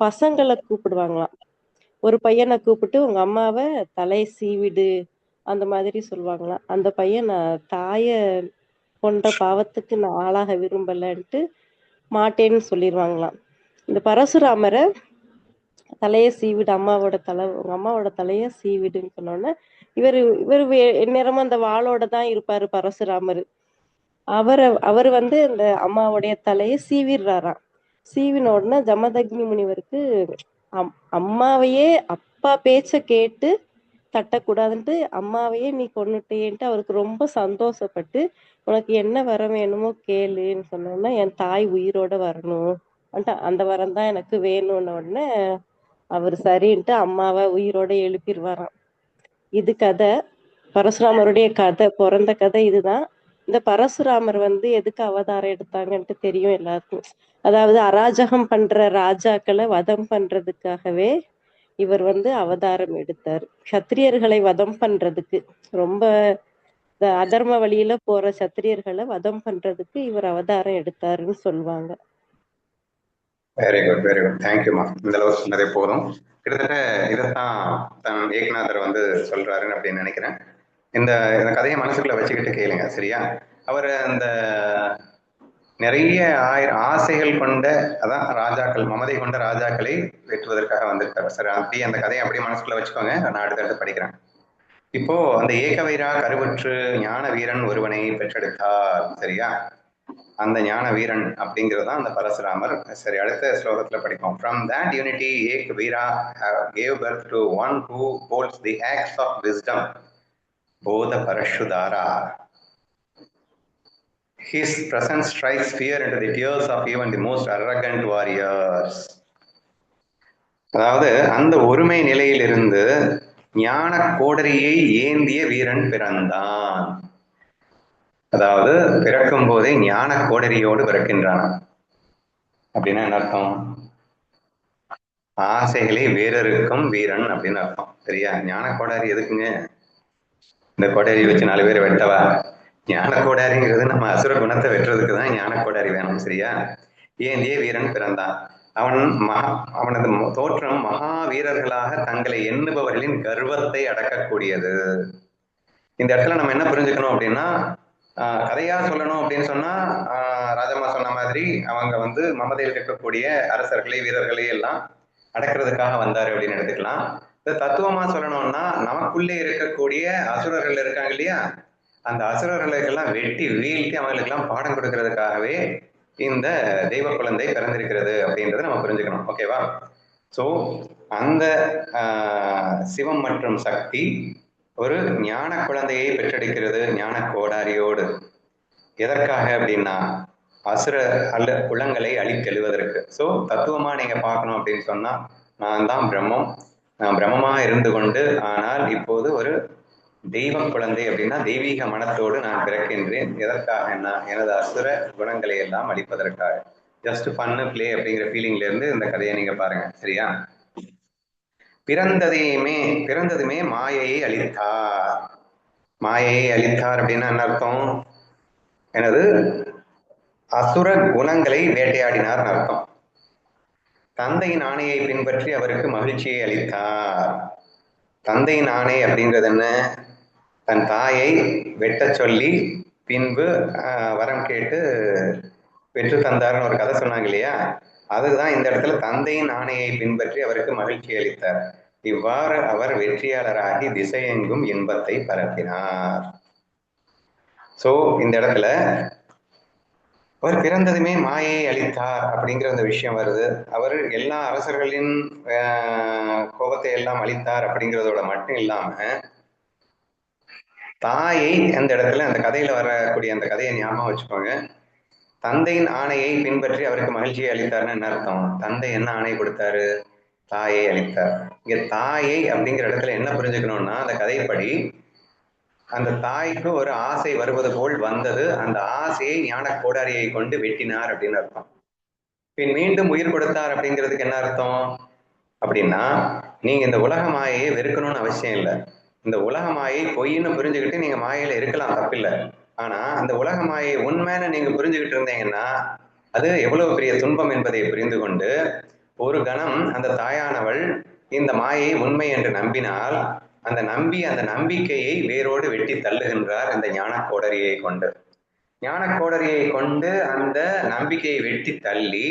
பசங்கள கூப்பிடுவாங்களாம். ஒரு பையன கூப்பிட்டு, "உங்க அம்மாவ தலைய சீவிடு." அந்த மாதிரி சொல்லுவாங்களாம். அந்த பையன் நான் தாய கொன்ற பாவத்துக்கு நான் ஆளாக விரும்பலன்ட்டு மாட்டேன்னு சொல்லிருவாங்களாம். இந்த பரசுராமர தலைய சீவிடு உங்க அம்மாவோட தலைய சீவிடுன்னு சொன்னோனே, இவரு எந்நேரமும் அந்த வாளோட தான் இருப்பாரு பரசுராமரு. அவர அவரு வந்து அந்த அம்மாவுடைய தலைய சீவிர்றாராம். சீவின உடனே ஜமதக்னி முனிவருக்கு அம்மாவையே அப்பா பேச்ச கேட்டு தட்டக்கூடாதுன்ட்டு, அம்மாவையே நீ கொன்னுட்டியேன்ட்டு அவருக்கு ரொம்ப சந்தோஷப்பட்டு, "உனக்கு என்ன வரம் வேணுமோ கேளுன்னு" சொன்னோனே, "என் தாய் உயிரோட வரணும். அந்த வரம் தான் எனக்கு வேணும்ன உடனே, அவரு சரின்ட்டு அம்மாவ உயிரோட எழுப்பிருவாராம். இது கதை. பரசுராமருடைய கதை, பொறந்த கதை இதுதான். இந்த பரசுராமர் வந்து எதுக்கு அவதாரம் எடுத்தாங்கன்ட்டு தெரியும் எல்லாருக்கும். அதாவது அராஜகம் பண்ற ராஜாக்கள வதம் பண்றதுக்காகவே இவர் வந்து அவதாரம் எடுத்தார். சத்திரியர்களை வதம் பண்றதுக்கு. ரொம்ப அதர்ம வழியில போற சத்திரியர்கள வதம் பண்றதுக்கு இவர் அவதாரம் எடுத்தாருன்னு சொல்லுவாங்க. Very good, very good. தேங்க்யூமா. இந்த அளவு சொன்னதே போதும். கிட்டத்தட்ட இதைத்தான் தன் ஏக்நாதர் வந்து சொல்றாருன்னு அப்படின்னு நினைக்கிறேன். இந்த இந்த கதையை மனசுக்குள்ள வச்சுக்கிட்டு கேளுங்க, சரியா? அவர் அந்த நிறைய ஆசைகள் கொண்ட, அதான் ராஜாக்கள், மமதை கொண்ட ராஜாக்களை வெற்றுவதற்காக வந்திருக்காரு. சரி, அப்படியே அந்த கதையை அப்படியே மனசுக்குள்ள வச்சுக்கோங்க. நான் அடுத்தடுத்து படிக்கிறேன். இப்போ அந்த ஏகவீரா கருவுற்று ஞான வீரன் ஒருவனை பெற்றெடுத்தார், சரியா? அந்த ஞான வீரன் அப்படிங்கிறது தான் அந்த பரசுராமர். சரி, அடுத்த ஸ்லோகத்துல படிப்போம். From that unity ek veera gave birth to one who holds the axe of wisdom, bodha parashudara. His presence strikes fear into the tears of even the most arrogant warriors. அதாவது அந்த ஒருமை நிலையிலிருந்து ஞான கோடரியை ஏந்திய வீரன் பிறந்தான். அதாவது பிறக்கும் போதே ஞான கோடரியோடு பிறக்கின்றான். அப்படின்னா என்ன அர்த்தம்? ஆசைகளை வேறறுக்கும் வீரன் அப்படின்னு அர்த்தம், சரியா? ஞான கோடாரி எதுக்குங்க? இந்த கோடாரி வச்சு 4 பேர் வெட்டவா? ஞான கோடாரிங்கிறது நம்ம அசுர குணத்தை வெட்டுறதுக்கு தான் ஞான கோடாரி வேணும், சரியா? ஏந்திய வீரன் பிறந்தான். அவனது தோற்றம் மகா வீரர்களாக தங்களை எண்ணுபவர்களின் கர்வத்தை அடக்கக்கூடியது. இந்த இடத்துல நம்ம என்ன புரிஞ்சுக்கணும் அப்படின்னா, கதையா சொல்லணும் அப்படின்னு சொன்னா, ராஜம்மா சொன்ன மாதிரி அவங்க வந்து மமதையில் இருக்கக்கூடிய அரசர்களை, வீரர்களை எல்லாம் அடக்கிறதுக்காக வந்தாரு அப்படின்னு எடுத்துக்கலாம். தத்துவமா சொல்லணும்னா, நமக்குள்ளே இருக்கக்கூடிய அசுரர்கள் இருக்காங்க இல்லையா, அந்த அசுரர்களுக்கெல்லாம் வெட்டி வீழ்த்தி அவங்களுக்கெல்லாம் பாடம் கொடுக்கறதுக்காகவே இந்த தெய்வ குழந்தை பிறந்திருக்கிறது அப்படின்றத நம்ம புரிஞ்சுக்கணும். ஓகேவா? ஸோ அந்த சிவம் மற்றும் சக்தி ஒரு ஞான குழந்தையை பெற்றெடுக்கிறது ஞான கோடாரியோடு. எதற்காக அப்படின்னா, அசுர குலங்களை அழித்தெழுவதற்கு. ஸோ தத்துவமா நீங்க பார்க்கணும் அப்படின்னு சொன்னா, நான் தான் பிரம்மம், நான் பிரம்மமா இருந்து கொண்டு, ஆனால் இப்போது ஒரு தெய்வ குழந்தை அப்படின்னா தெய்வீக மனத்தோடு நான் பிறக்கின்றேன். எதற்காகன்னா, எனது அசுர குணங்களை எல்லாம் அழிப்பதற்காக. ஜஸ்ட் ஃபன்னு பிளே அப்படிங்கிற ஃபீலிங்ல இருந்து இந்த கதையை நீங்க பாருங்க, சரியா? பிறந்ததுமே மாயையை அழித்தார். மாயையை அழித்தார் அப்படின்னா என்ன அர்த்தம்? எனது அசுர குணங்களை வேட்டையாடினார் அர்த்தம். தந்தையின் ஆணையை பின்பற்றி அவருக்கு மகிழ்ச்சியை அளித்தார். தந்தையின் ஆணை அப்படின்றது என்ன? தன் தாயை வெட்ட சொல்லி பின்பு வரம் கேட்டு பெற்று தந்தார்னு ஒரு கதை சொன்னாங்க இல்லையா, அதுதான் இந்த இடத்துல தந்தையின் ஆணையை பின்பற்றி அவருக்கு மகிழ்ச்சி அளித்தார். இவ்வாறு அவர் வெற்றியாளராகி திசையெங்கும் இன்பத்தை பரப்பினார். சோ இந்த இடத்துல அவர் பிறந்ததுமே மாயை அளித்தார் அப்படிங்கிற அந்த விஷயம் வருது. அவர் எல்லா அரசர்களின் கோபத்தை எல்லாம் அளித்தார் அப்படிங்கிறதோட மட்டும் இல்லாம, தாயை அந்த இடத்துல அந்த கதையில வரக்கூடிய அந்த கதையை ஞாபகம் வச்சுக்கோங்க. தந்தையின் ஆணையை பின்பற்றி அவருக்கு மகிழ்ச்சியை அளித்தார்னு என்ன அர்த்தம்? தந்தை என்ன ஆணை கொடுத்தாரு? தாயை அளித்தார். இங்க தாயை அப்படிங்கிற இடத்துல என்ன புரிஞ்சுக்கணும்னா, அந்த கதைப்படி அந்த தாய்க்கு ஒரு ஆசை வருவது போல் வந்தது. அந்த ஆசையை ஞான கோடாரியை கொண்டு வெட்டினார் அப்படின்னு அர்த்தம். பின் மீண்டும் உயிர் கொடுத்தார் அப்படிங்கிறதுக்கு என்ன அர்த்தம் அப்படின்னா, நீங்க இந்த உலக மாயையை வெறுக்கணும்னு அவசியம் இல்லை. இந்த உலக மாயை பொய்ன்னு புரிஞ்சுக்கிட்டு நீங்க மாயையில இருக்கலாம், தப்பில்லை. ஆனா அந்த உலக மாயை உண்மைன்னு நீங்க புரிஞ்சுக்கிட்டு இருந்தீங்கன்னா அது எவ்வளவு பெரிய துன்பம் என்பதை புரிந்து கொண்டு ஒரு கணம் அந்த தாயானவள் இந்த மாயை உண்மை என்று நம்பினால் அந்த நம்பிக்கையை வேரோடு வெட்டி தள்ளுகின்றார் இந்த ஞான கோடரியை கொண்டு. ஞான கோடரியை கொண்டு அந்த நம்பிக்கையை வெட்டி தள்ளி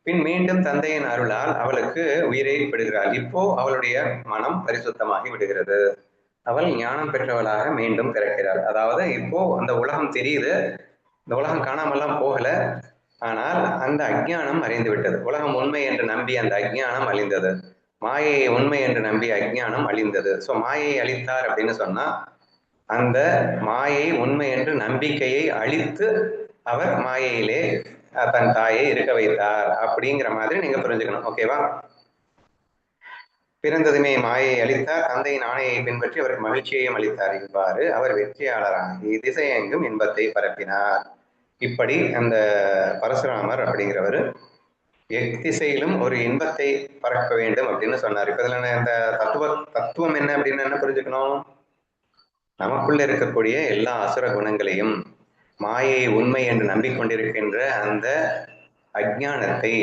பின் மீண்டும் தந்தையின் அருளால் அவளுக்கு உயிரை விடுகிறாள். இப்போ அவளுடைய மனம் பரிசுத்தமாகி விடுகிறது. அவள் ஞானம் பெற்றவளாக மீண்டும் பிறக்கிறாள். அதாவது இப்போ அந்த உலகம் தெரியுது, இந்த உலகம் காணாமல்லாம் போகல, ஆனால் அந்த அஜ்ஞானம் மறைந்து விட்டது. உலகம் உண்மை என்று நம்பி அந்த அஜ்ஞானம் அழிந்தது, மாயையை உண்மை என்று நம்பி அஜ்ஞானம் அழிந்தது. ஸோ மாயையை அழித்தார் அப்படின்னு சொன்னா அந்த மாயை உண்மை என்று நம்பிக்கையை அழித்து அவர் மாயையிலே தன் தாயை இருக்க வைத்தார் அப்படிங்கிற மாதிரி நீங்க புரிஞ்சுக்கணும். ஓகேவா? பிறந்ததுமே மாயை அளித்தார், தந்தையின் ஆணையை பின்பற்றி அவருக்கு மகிழ்ச்சியையும் அளித்தார். இவ்வாறு அவர் வெற்றியாளராகி திசையெங்கும் இன்பத்தை பரப்பினார். இப்படி அந்த பரசுராமர் அப்படிங்கிறவர் எத்திசையிலும் ஒரு இன்பத்தை பரப்ப வேண்டும் அப்படின்னு சொன்னார். இப்ப இதுல இந்த தத்துவம் என்ன அப்படின்னு என்ன புரிஞ்சுக்கணும்? நமக்குள்ள இருக்கக்கூடிய எல்லா அசுர குணங்களையும் மாயை உண்மை என்று நம்பிக்கொண்டிருக்கின்ற அந்த அஜ்ஞானத்தை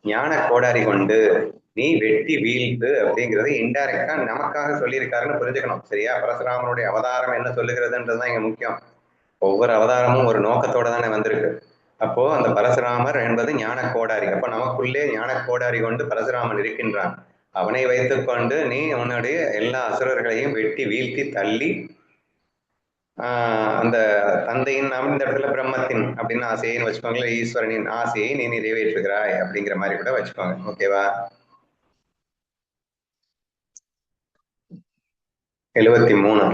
ஞான கோடாரி கொண்டு நீ வெட்டி வீழ்த்து அப்படிங்கிறது இன்டைரக்டா நமக்காக சொல்லியிருக்காருன்னு புரிஞ்சுக்கணும். சரியா? பரசுராமனுடைய அவதாரம் என்ன சொல்லுகிறதுன்றதுதான் இங்க முக்கியம். ஒவ்வொரு அவதாரமும் ஒரு நோக்கத்தோட தானே வந்திருக்கு. அப்போ அந்த பரசுராமர் என்பது ஞான கோடாரி. அப்ப நமக்குள்ளே ஞான கோடாரி கொண்டு பரசுராமன் இருக்கின்றான். அவனை வைத்துக்கொண்டு நீ உன்னுடைய எல்லா அசுரர்களையும் வெட்டி வீழ்த்தி தள்ளி அந்த தந்தையின் இந்த இடத்துல பிரம்மத்தின் அப்படின்னு ஆசைன்னு வச்சுக்கோங்களேன், ஈஸ்வரனின் ஆசையை நீ நிறைவேற்றுகிறாய் அப்படிங்கிற மாதிரி கூட வச்சுக்கோங்க. ஓகேவா? 73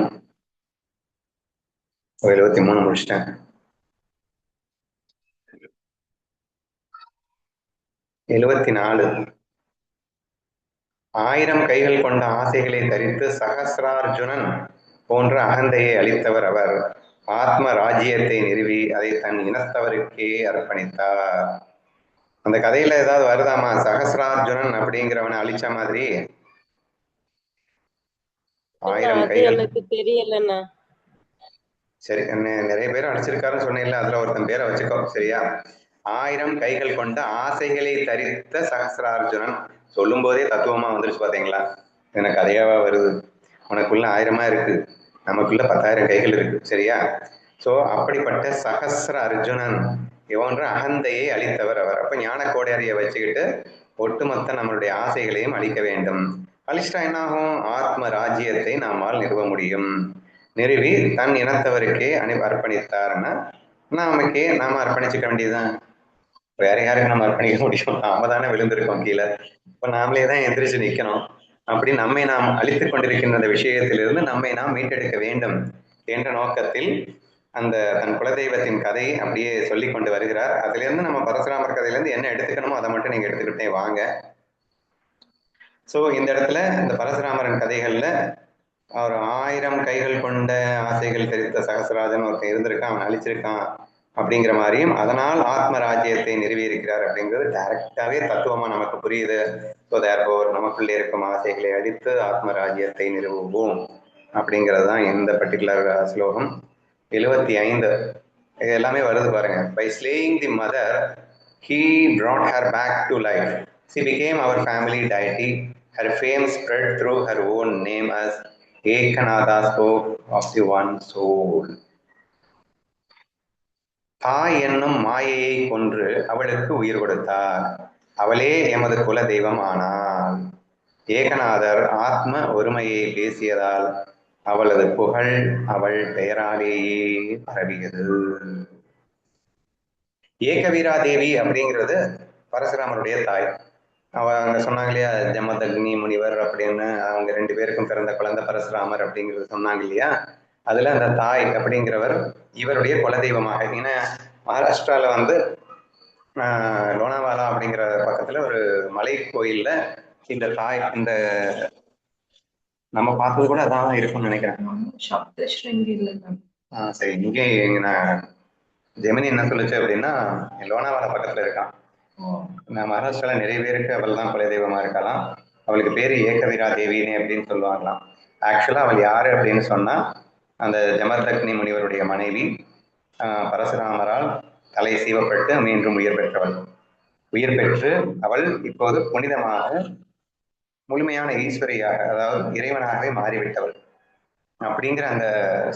73 முடிச்சிட்டேன். 74 1000 கைகள் கொண்ட ஆசைகளை தரித்து சகசிரார்ஜுனன் போன்ற அகந்தையை அளித்தவர் அவர். ஆத்ம ராஜ்யத்தை நிறுவி அதை தன் இனத்தவருக்கே அர்ப்பணித்தார். அந்த கதையில ஏதாவது வருதாமா சகசிரார்ஜுனன் அப்படிங்கிறவனை அழிச்ச மாதிரி? 1000 கைகள் எனக்கு தெரியலண்ணா. சரி, நிறைய பேர் அழைச்சிருக்காருன்னு சொன்னேன்ல, அதுல ஒருத்தன் பேரை வச்சுக்கோ. சரியா? 1000 கைகள் கொண்ட ஆசைகளை தரித்த சகசிரார்ஜுனன் சொல்லும் போதே தத்துவமா வந்துருச்சு பாத்தீங்களா? எனக்கு கதையாவா வருது? உனக்குள்ள 1000 இருக்கு, நமக்குள்ள 10,000 கைகள் இருக்கு. சரியா? சோ அப்படிப்பட்ட சகசிர அர்ஜுனன் இவன்ற அகந்தையை அழித்தவர் அவர். அப்ப ஞான கோடாரியை வச்சுக்கிட்டு ஒட்டுமொத்த நம்மளுடைய ஆசைகளையும் அழிக்க வேண்டும். அழிச்சிட்டா என்னாகும்? ஆத்ம ராஜ்யத்தை நம்மால் நிறுவ முடியும். நிறுவி தன் இனத்தவருக்கே அர்ப்பணித்தார்னா நாம அர்ப்பணிச்சுக்க வேண்டியதுதான். வேற யாருக்கு நம்ம அர்ப்பணிக்க முடியும்? நாம தானே விழுந்திருக்கோம் கீழே. இப்ப நாமளே தான் எந்திரிச்சு நிக்கணும். அப்படி நம்மை நாம் அழித்துக் கொண்டிருக்கின்ற அந்த விஷயத்திலிருந்து நம்மை நாம் மீட்டெடுக்க வேண்டும் என்ற நோக்கத்தில் அந்த தன் குலதெய்வத்தின் கதையை அப்படியே சொல்லி கொண்டு வருகிறார். அதுல இருந்து நம்ம பரசுராமர் கதையிலிருந்து என்ன எடுத்துக்கணுமோ அதை மட்டும் நீங்க எடுத்துக்கிட்டே வாங்க. சோ இந்த இடத்துல இந்த பரசுராமரின் கதைகள்ல அவர் 1000 கைகள் கொண்ட ஆசைகள் தெரிவித்த சகசராஜன் ஒருத்தன் இருந்திருக்கான், அவன் அழிச்சிருக்கான் அப்படிங்கிற மாதிரியும், அதனால் ஆத்ம ராஜ்யத்தை நிறுவி இருக்கிறார் அப்படிங்கிறது டைரக்டாவே தத்துவமா நமக்கு புரியுது. ஸோ தேர்ஃபோர் நமக்குள்ளே இருக்கும் ஆசைகளை அழித்து ஆத்ம ராஜ்யத்தை நிறுவுவோம் அப்படிங்கிறது தான் இந்த பர்டிகுலர் ஸ்லோகம். 75 இது எல்லாமே வருது பாருங்க. By slaying the mother he brought her back to life. She became our family deity. Her fame spread through her own name as Ekanatha spoke of the one soul. தாய் என்னும் மாயையை கொன்று அவளுக்கு உயிர் கொடுத்தார். அவளே எமது குல தெய்வம் ஆனாள். ஏகநாதர் ஆத்ம ஒருமையை பேசியதால் அவளது புகழ் அவள் பெயராலேயே பரவியது. ஏகவீரா தேவி அப்படிங்கிறது பரசுராமருடைய தாய். அவங்க சொன்னாங்க இல்லையா, ஜமதக்னி முனிவர் அப்படின்னு, அவங்க 2 பேருக்கும் பிறந்த குழந்தை பரசுராமர் அப்படிங்கிறது சொன்னாங்க இல்லையா. அதுல அந்த தாய் அப்படிங்கிறவர் இவருடைய குலதெய்வமாக. ஏன்னா மகாராஷ்டிரால லோனாவாலா அப்படிங்கிற பக்கத்துல ஒரு மலை கோயில்ல இந்த தாய் இந்த நம்ம பார்த்தது கூட அதான் இருக்கும்னு நினைக்கிறேன். சரி, இங்கே நான் ஜெமினி என்ன சொல்லுச்சு அப்படின்னா, லோனாவாலா பக்கத்துல இருக்கான். மகாராஷ்டிரால நிறைய பேருக்கு அவள் தான் குலதெய்வமா இருக்கலாம். அவளுக்கு பேரு ஏகவீரா தேவினே அப்படின்னு சொல்லுவாங்களாம். ஆக்சுவலா அவள் யாரு அப்படின்னு சொன்னா, அந்த ஜமதக்னி முனிவருடைய மனைவி, பரசுராமரால் தலை சீவப்பட்டு மீண்டும் உயிர் பெற்றவள். உயிர் பெற்று அவள் இப்போது புனிதமாக முழுமையான ஈஸ்வரியாக, அதாவது இறைவனாகவே மாறிவிட்டவள். அப்படிங்கிற அந்த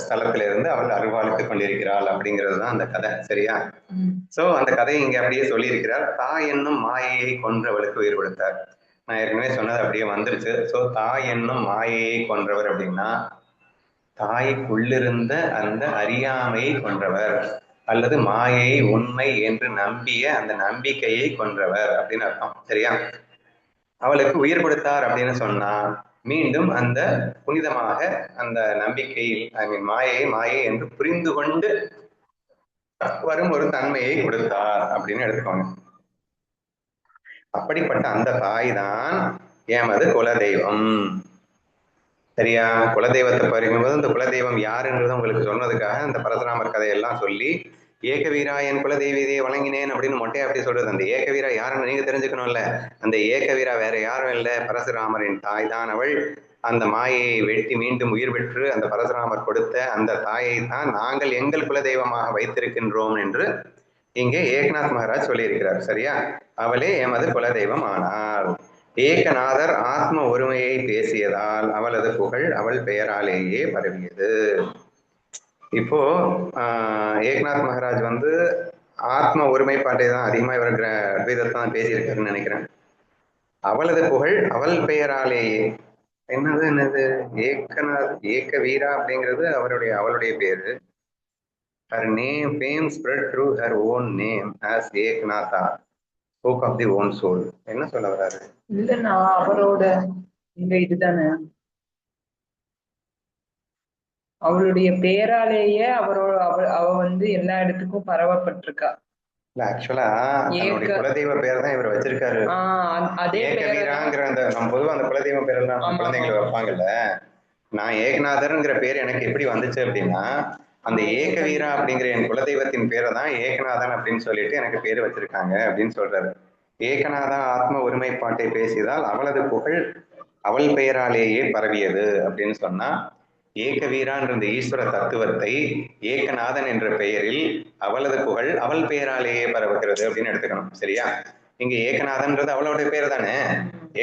ஸ்தலத்துல இருந்து அவள் அருள்வாளித்துக் கொண்டிருக்கிறாள் அப்படிங்கிறது தான் அந்த கதை. சரியா? சோ அந்த கதையை இங்க அப்படியே சொல்லியிருக்கிறார். தாய் என்னும் மாயையை கொன்றவளுக்கு உயிர் கொடுத்தார். நான் ஏற்கனவே சொன்னது அப்படியே வந்துருச்சு. சோ தாய் என்னும் மாயையை கொன்றவர் அப்படின்னா, தாய்க்குள்ளிருந்த அந்த அறியாமையை கொன்றவர், அல்லது மாயை உண்மை என்று நம்பிய அந்த நம்பிக்கையை கொன்றவர் அப்படின்னு அர்த்தம். சரியா? அவளுக்கு உயிர் கொடுத்தார் அப்படின்னு சொன்னா, மீண்டும் அந்த புனிதமாக அந்த நம்பிக்கையில் மாயை என்று புரிந்து கொண்டு வரும் ஒரு தன்மையை கொடுத்தார் அப்படின்னு எடுத்துக்கோங்க. அப்படிப்பட்ட அந்த தாய் தான் எமது குலதெய்வம். சரியா? குலதெய்வத்தை பறிக்கும்போது இந்த குலதெய்வம் யாருன்றது உங்களுக்கு சொன்னதுக்காக அந்த பரசுராமர் கதையெல்லாம் சொல்லி, ஏகவீரா என் குலதெய்வத்தையை வழங்கினேன் அப்படின்னு மொட்டையா அப்படி சொல்றது. அந்த ஏகவீரா யாருன்னு நீங்க தெரிஞ்சுக்கணும்ல. அந்த ஏகவீரா வேற யாரும் இல்லை, பரசுராமரின் தாய் தான் அவள். அந்த மாயையை வெட்டி மீண்டும் உயிர் பெற்று அந்த பரசுராமர் கொடுத்த அந்த தாயை தான் நாங்கள் எங்கள் குலதெய்வமாக வைத்திருக்கின்றோம் என்று இங்கே ஏக்நாத் மகாராஜ் சொல்லியிருக்கிறார். சரியா? அவளே எமது குலதெய்வம் ஆனாள். ஏகநாதர் ஆத்ம ஒருமையை பேசியதால் அவளது புகழ் அவள் பெயராலேயே பரவியது. இப்போ ஏக்நாத் மகாராஜ் வந்து ஆத்ம ஒருமைப்பாட்டை தான் அதிகமா இவர் அத்வைதத்தான் பேசியிருக்காருன்னு நினைக்கிறேன். அவளது புகழ் அவள் பெயராலேயே. என்னது ஏகநாத் ஏக வீரா அப்படிங்கிறது அவளுடைய பேரு. Her fame spread through her own name as Eknatha, spoke of the own soul. என்ன சொல்ல வராரு? இல்லன்னா அவரோட இந்த இதுதானே, அவளுடைய பேராலேயே அவ வந்து எல்லா இடத்துக்கும் பரவப்பட்டிருக்கா. இல்ல, ஆக்சுவலா தன்னுடைய குலதெய்வ பேர் தான் இவர் வச்சிருக்காரு. அதே ஏகவீராங்கிற அந்த நம்ம பொதுவா அந்த குலதெய்வ பேர் எல்லாம் குழந்தைங்களை வைப்பாங்கல்ல. நான் ஏகநாதர்ங்கிற பேர் எனக்கு எப்படி வந்துச்சு அப்படின்னா, அந்த ஏகவீரா அப்படிங்கிற என் குலதெய்வத்தின் பேரை தான் ஏகநாதன் அப்படின்னு சொல்லிட்டு எனக்கு பேர் வச்சிருக்காங்க அப்படின்னு சொல்றாரு. ஏகநாதா ஆத்ம ஒருமைப்பாட்டை பேசியதால் அவளது புகழ் அவள் பெயராலேயே பரவியது அப்படின்னு சொன்னா, ஏகவீரான் இந்த ஈஸ்வர தத்துவத்தை ஏகநாதன் என்ற பெயரில் அவளது புகழ் அவள் பெயராலேயே பரவுகிறது அப்படின்னு எடுத்துக்கணும். சரியா? இங்க ஏகநாதன்றது அவளோட பேர் தானே.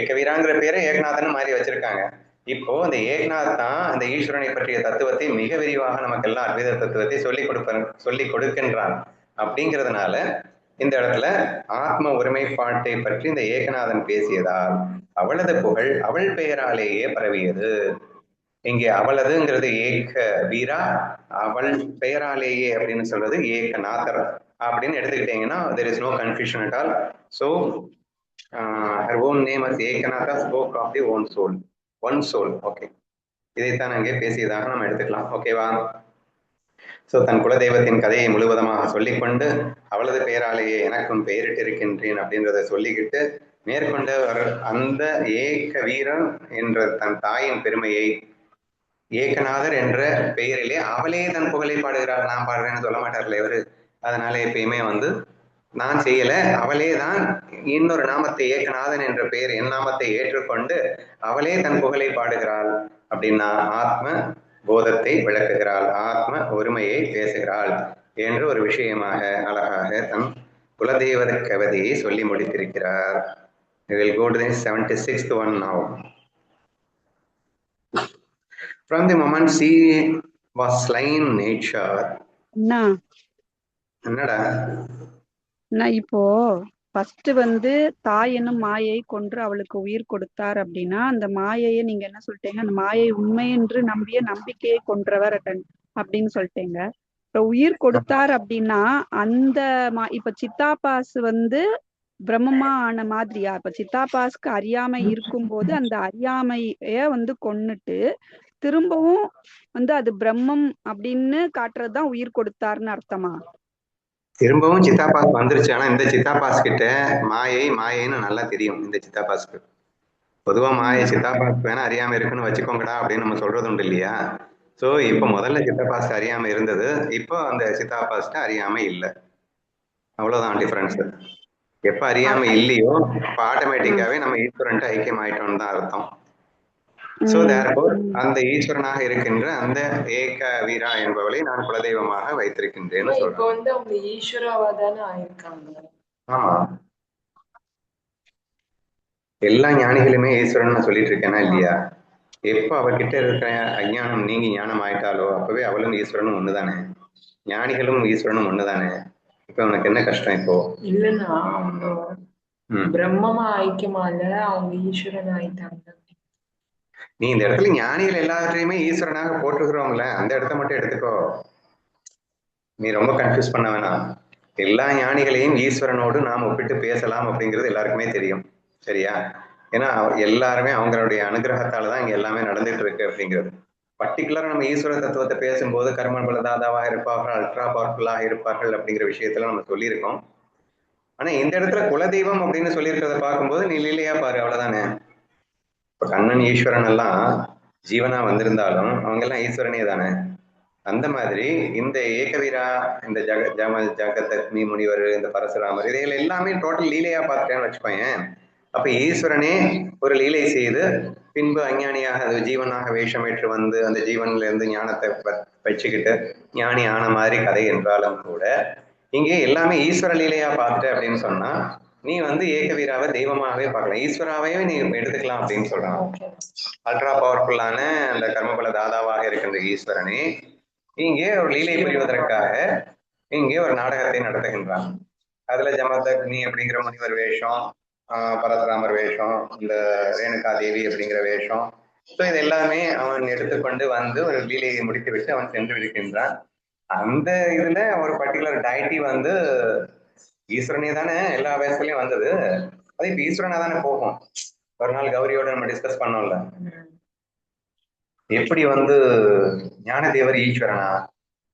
ஏகவீராங்கிற பேரை ஏகநாதன் மாறி வச்சிருக்காங்க. இப்போ அந்த ஏக்நாத் தான் அந்த ஈஸ்வரனை பற்றிய தத்துவத்தை மிக விரிவாக நமக்கெல்லாம் அத்வைத தத்துவத்தை சொல்லி கொடுக்கின்றான். அப்படிங்கிறதுனால இந்த இடத்துல ஆத்ம ஒருமைப்பாட்டை பற்றி இந்த ஏகநாதன் பேசியதால் அவளது புகழ் அவள் பெயராலேயே பரவியது. இங்கே அவளதுங்கிறது ஏக வீரா, அவள் பெயராலேயே அப்படின்னு சொல்றது ஏகநாதர் அப்படின்னு எடுத்துக்கிட்டீங்கன்னா there is no confusion at all. So her own name as Eknatha spoke of the own soul. One soul. Okay, இதைத்தான் அங்கே பேசியதாக நம்ம எடுத்துக்கலாம். ஓகேவா? சோ தன் குலதெய்வத்தின் கதையை முழுவதுமாக சொல்லிக்கொண்டு அவளது பெயராலேயே எனக்கும் பெயரிட்டு இருக்கின்றேன் அப்படின்றத சொல்லிக்கிட்டு மேற்கொண்டு அந்த ஏக வீரன் என்ற தன் தாயின் பெருமையை ஏகநாதர் என்ற பெயரிலே அவளே தன் புகழை பாடுகிறார். நான் பாடுறேன்னு சொல்ல மாட்டார்ல இவரு. அதனால எப்பயுமே வந்து நான் செய்யல, அவளே தான் இன்னொரு நாமத்தை ஏகநாதன் என்ற பெயர் என் நாமத்தை ஏற்றுக்கொண்டு அவளே தன் புகழை பாடுகிறாள் அப்படின்னா ஆத்ம போதத்தை விளக்குகிறாள், ஆத்ம ஒருமையை பேசுகிறாள் என்று ஒரு விஷயமாக அழகாக தன் குலதெய்வ கவிதையை சொல்லி முடித்திருக்கிறார். We will go to the 76th one now. From the moment she was slain nature. என்னடா நான் இப்போ ஃபர்ஸ்ட் வந்து தாய் என்னும் மாயை கொன்று அவளுக்கு உயிர் கொடுத்தார் அப்படின்னா, அந்த மாயையை நீங்க என்ன சொல்லிட்டீங்க? அந்த மாயை உண்மை என்று நம்பிய நம்பிக்கையை கொன்றவர் அப்படின்னு சொல்லிட்டீங்க. இப்ப உயிர் கொடுத்தார் அப்படின்னா அந்த இப்ப சித்தாபாஸ் வந்து பிரம்மமா ஆன மாதிரியா? இப்ப சித்தாபாஸ்க்கு அறியாமை இருக்கும் போது அந்த அறியாமைய வந்து கொன்னுட்டு திரும்பவும் வந்து அது பிரம்மம் அப்படின்னு காட்டுறதுதான் உயிர் கொடுத்தாருன்னு அர்த்தமா? திரும்பவும் சித்தாபாஸ் வந்துருச்சு. ஆனா இந்த சித்தாபாஸ் கிட்ட மாயைன்னு நல்லா தெரியும். இந்த சித்தாபாஸ்க்கு பொதுவா மாயை சித்தாபாஸ் வேணா அறியாம இருக்குன்னு வச்சுக்கோங்கடா அப்படின்னு நம்ம சொல்றது உண்டு இல்லையா? சோ இப்ப முதல்ல சித்தபாஸ் அறியாம இருந்தது, இப்போ அந்த சித்தாபாஸ்ட அறியாம இல்லை, அவ்வளவுதான் டிஃபரன்ஸ். எப்ப அறியாம இல்லையோ அப்ப ஆட்டோமேட்டிக்காவே நம்ம ஈஸ்வரன் ஐக்கியம் ஆயிட்டோம்னு தான் அர்த்தம். சோ தேர்ஃபோர் அந்த ஈஸ்வரனாக இருக்கின்ற அந்த ஏக வீரா என்பவளை நான் குலதெய்வமாக வைத்திருக்கின்றேன்னு இப்ப சொல்றேன். வந்து அவங்க ஈஸ்வராவா தானே ஆயிருக்காங்க. ஆமா, எல்லா ஞானிகளுமே ஈஸ்வரன் சொல்லிட்டு இருக்கேனா இல்லையா? எப்ப அவகிட்ட இருக்கிற அஞ்ஞானம் நீங்கி ஞானம் ஆயிட்டாலோ அப்பவே அவளும் ஈஸ்வரனும் ஒண்ணுதானே, ஞானிகளும் ஈஸ்வரனும் ஒண்ணுதானே. இப்ப உனக்கு என்ன கஷ்டம் இப்போ? இல்லன்னா அவங்க பிரம்மமா ஐக்கியமால அவங்க ஈஸ்வரன் ஆயிட்டாங்க. நீ இந்த இடத்துல ஞானிகள் எல்லாவற்றையுமே ஈஸ்வரனாக போற்றுகிறோம்ல, அந்த இடத்த மட்டும் எடுத்துக்கோ. நீ ரொம்ப கன்ஃபியூஸ் பண்ண வேணாம். எல்லா ஞானிகளையும் ஈஸ்வரனோடு நாம் ஒப்பிட்டு பேசலாம் அப்படிங்கிறது எல்லாருக்குமே தெரியும், சரியா? ஏன்னா எல்லாருமே அவங்களுடைய அனுகிரகத்தால தான் இங்க எல்லாமே நடந்துட்டு இருக்கு அப்படிங்கிறது. பர்டிகுலரா நம்ம ஈஸ்வர தத்துவத்தை பேசும்போது கர்ம பலதாதாவாக இருப்பார்கள், அல்ட்ரா பவர்ஃபுல்லாக இருப்பார்கள் அப்படிங்கிற விஷயத்துல நம்ம சொல்லியிருக்கோம். ஆனா இந்த இடத்துல குலதெய்வம் அப்படின்னு சொல்லியிருக்கிறத பார்க்கும்போது நீ லீலையா பாரு, அவ்வளவுதானே. இப்ப கண்ணன் ஈஸ்வரன் எல்லாம் ஜீவனா வந்திருந்தாலும் அவங்க எல்லாம் ஈஸ்வரனே தானே. அந்த மாதிரி இந்த ஏகவீரா, இந்த ஜகதக்னி முனிவர், இந்த பரசுராமர், இதைகள் எல்லாமே டோட்டல் லீலையா பார்த்துட்டேன்னு வச்சுக்கோயேன். அப்ப ஈஸ்வரனே ஒரு லீலை செய்து பின்பு அஞ்ஞானியாக அது ஜீவனாக வேஷமேற்று வந்து அந்த ஜீவன்ல இருந்து ஞானத்தை வச்சுக்கிட்டு ஞானி ஆன மாதிரி கதை என்றாலும் கூட இங்கே எல்லாமே ஈஸ்வர லீலையா பார்த்துட்ட அப்படின்னு சொன்னா நீ வந்து ஏகவீராவை தெய்வமாகவே பார்க்கலாம், ஈஸ்வராவையே நீ எடுத்துக்கலாம் அப்படின்னு சொல்றான். அல்ட்ரா பவர்ஃபுல்லான அந்த கர்மபல தாதாவாக இருக்கின்ற ஈஸ்வரனே இங்கே ஒரு லீலை புரிவதற்காக இங்கே ஒரு நாடகத்தை நடத்துகின்றான். அதுல ஜமதக்னி அப்படிங்கிற முனிவர் வேஷம், பரசுராமர் வேஷம், இந்த ரேணுகா தேவி அப்படிங்கிற வேஷம், ஸோ இது எல்லாமே அவன் எடுத்துக்கொண்டு வந்து ஒரு லீலையை முடித்து விட்டு அவன் சென்று விடுகின்றான். அந்த இதுல ஒரு பர்டிகுலர் டைட்டி வந்து ஈஸ்வரனே தானே எல்லா வேஷத்துலயும் வந்தது, அது இப்ப ஈஸ்வரனா தானே போகும். ஒரு நாள் கௌரியோட நம்ம டிஸ்கஸ் பண்ணோம்ல, எப்படி வந்து ஞானதேவர் ஈஸ்வரனா,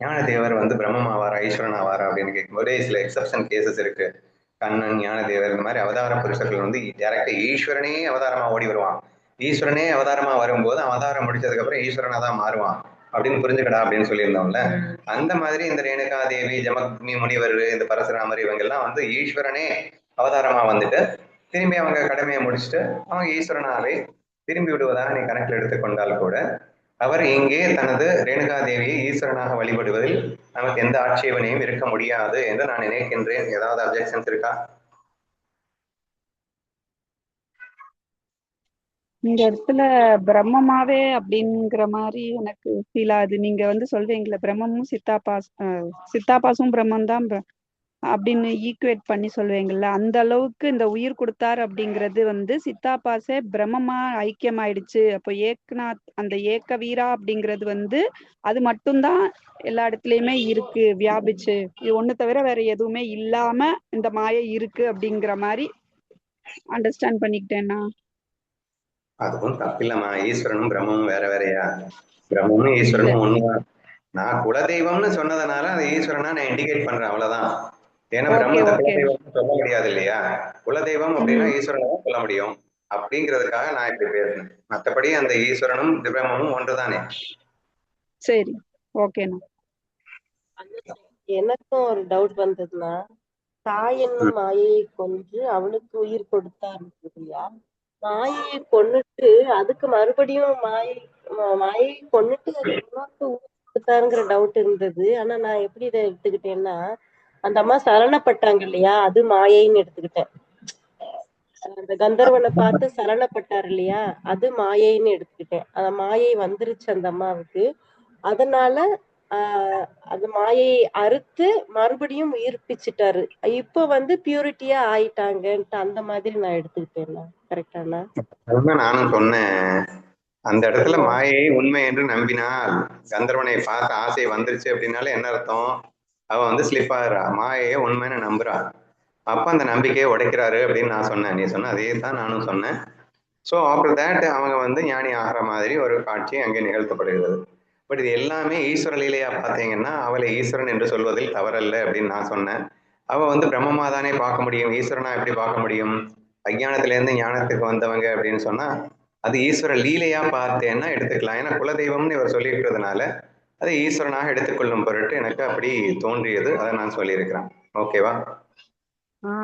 ஞானதேவர் வந்து பிரம்மம் ஆவாரா ஈஸ்வரன் ஆவாரா அப்படின்னு கேட்கும்போது சில எக்ஸப்ஷன் கேசஸ் இருக்கு. கண்ணன், ஞானதேவர், இந்த மாதிரி அவதார புருஷர்கள் வந்து டைரக்டா ஈஸ்வரனே அவதாரமா ஓடி வருவான். ஈஸ்வரனே அவதாரமா வரும்போது அவதாரம் முடிச்சதுக்கு அப்புறம் ஈஸ்வரனா தான் மாறுவான் அப்படின்னு புரிஞ்சுக்கடா அப்படின்னு சொல்லியிருந்தோம்ல. அந்த மாதிரி இந்த ரேணுகா தேவி, ஜமதக்னி முனிவர், இந்த பரசுராமர் இவங்க எல்லாம் வந்து ஈஸ்வரனே அவதாரமா வந்துட்டு திரும்பி அவங்க கடமையை முடிச்சுட்டு அவங்க ஈஸ்வரனாவே திரும்பி விடுவதாக நீ கணக்கில் எடுத்துக்கொண்டால் கூட அவர் இங்கே தனது ரேணுகா தேவியை ஈஸ்வரனாக வழிபடுவதில் நமக்கு எந்த ஆட்சேபனையும் இருக்க முடியாது என்று நான் நினைக்கின்றேன். ஏதாவது அப்ஜெக்ஷன்ஸ் இருக்கா? இந்த இடத்துல பிரம்மமாவே அப்படிங்கிற மாதிரி எனக்கு ஃபீல் ஆகுது. நீங்க வந்து சொல்றீங்களா பிரம்மமும் சித்தாபாசும் பிரம்மம் தான் அப்படின்னு ஈக்குவேட் பண்ணி சொல்லுவீங்கல்ல, அந்த அளவுக்கு இந்த உயிர் கொடுத்தார் அப்படிங்கிறது வந்து சித்தாபாசே பிரம்மமா ஐக்கியமாயிடுச்சு. அப்போ ஏக்நாத் அந்த ஏக்க வீரா அப்படிங்கிறது வந்து அது மட்டும்தான் எல்லா இடத்துலயுமே இருக்கு, வியாபிச்சு, இது ஒண்ணு தவிர வேற எதுவுமே இல்லாம இந்த மாயை இருக்கு அப்படிங்கிற மாதிரி அண்டர்ஸ்டாண்ட் பண்ணிக்கிட்டேன்னா? அதுவும் தப்பில்லம்மா. ஈஸ்வரனும் பிரம்மமும் வேற வேறையா? பிரம்மமும் ஈஸ்வரனும் ஒண்ணுதான். நான் குலதெய்வம்னு சொன்னதுனால அந்த ஈஸ்வரனா நான் இண்டிகேட் பண்றேன், அவ்வளவுதான். ஏன்னா பிரம்மத்தை குலதெய்வம் சொல்ல முடியாது இல்லையா? குலதெய்வம் அப்படின்னா ஈஸ்வரனை சொல்ல முடியும் அப்படிங்கிறதுக்காக நான் இப்படி பேசுறேன். மற்றபடி அந்த ஈஸ்வரனும் பிரம்மமும் ஒன்றுதானே. சரி, ஓகேண்ணா. எனக்கும் ஒரு டவுட் வந்ததுன்னா, தாய் என்னும் மாயையை கொன்று அவளுக்கு உயிர் கொடுத்தார் இல்லையா? மாயையை கொன்னுட்டு அதுக்கு மறுபடியும் மாயையை கொன்னுட்டு அது இன்னொரு உயிர் கொடுத்தாருங்கிற டவுட் இருந்தது. ஆனா நான் எப்படி இதை எடுத்துக்கிட்டேன்னா, அந்த அம்மா சரணப்பட்டாங்க இல்லையா, அது மாயைன்னு எடுத்துக்கிட்டேன். அந்த கந்தர்வனை பார்த்து சரணப்பட்டார் இல்லையா, அது மாயைன்னு எடுத்துக்கிட்டேன். அந்த மாயை வந்துருச்சு அந்த அம்மாவுக்கு, அதனால அது மாயையை அறுத்து மறுபடியும் உயிர்ப்பிச்சுட்டாரு. இப்ப வந்து பியூரிட்டியா ஆயிட்டாங்கன்ட்டு அந்த மாதிரி நான் எடுத்துக்கிட்டேன். கரெக்டானா? அதுதான் நானும் சொன்னேன். அந்த இடத்துல மாயை உண்மை என்று நம்பினால், கந்தர்வனை பார்த்த ஆசை வந்துருச்சு அப்படின்னாலே என்ன அர்த்தம்? அவன் வந்து ஸ்லிப் ஆகுறா, மாயையை உண்மைன்னு நம்புறா. அப்ப அந்த நம்பிக்கையை உடைக்கிறாரு அப்படின்னு நான் சொன்னேன். நீ சொன்ன அதே தான் நானும் சொன்னேன். ஸோ ஆஃப்டர் தேட் அவங்க வந்து ஞானி ஆகிற மாதிரி ஒரு காட்சி அங்கே நிகழ்த்தப்படுகிறது. பட் இது எல்லாமே ஈஸ்வர லீலையா பார்த்தீங்கன்னா அவளை ஈஸ்வரன் என்று சொல்வதில் தவறல்ல அப்படின்னு நான் சொன்னேன். அவ வந்து பிரம்மமா தானே பார்க்க முடியும், ஈஸ்வரனா எப்படி பார்க்க முடியும்? அஞ்ஞானத்திலேருந்து ஞானத்துக்கு வந்தவங்க அப்படின்னு சொன்னா அது ஈஸ்வர லீலையா பார்த்தேன்னா எடுத்துக்கலாம். ஏன்னா குலதெய்வம்னு இவர் சொல்லியிருக்கிறதுனால அதை ஈஸ்வரனாக எடுத்துக்கொள்ளும் பொருட்டு எனக்கு அப்படி தோன்றியது. அதை நான் சொல்லியிருக்கிறேன். ஓகேவா?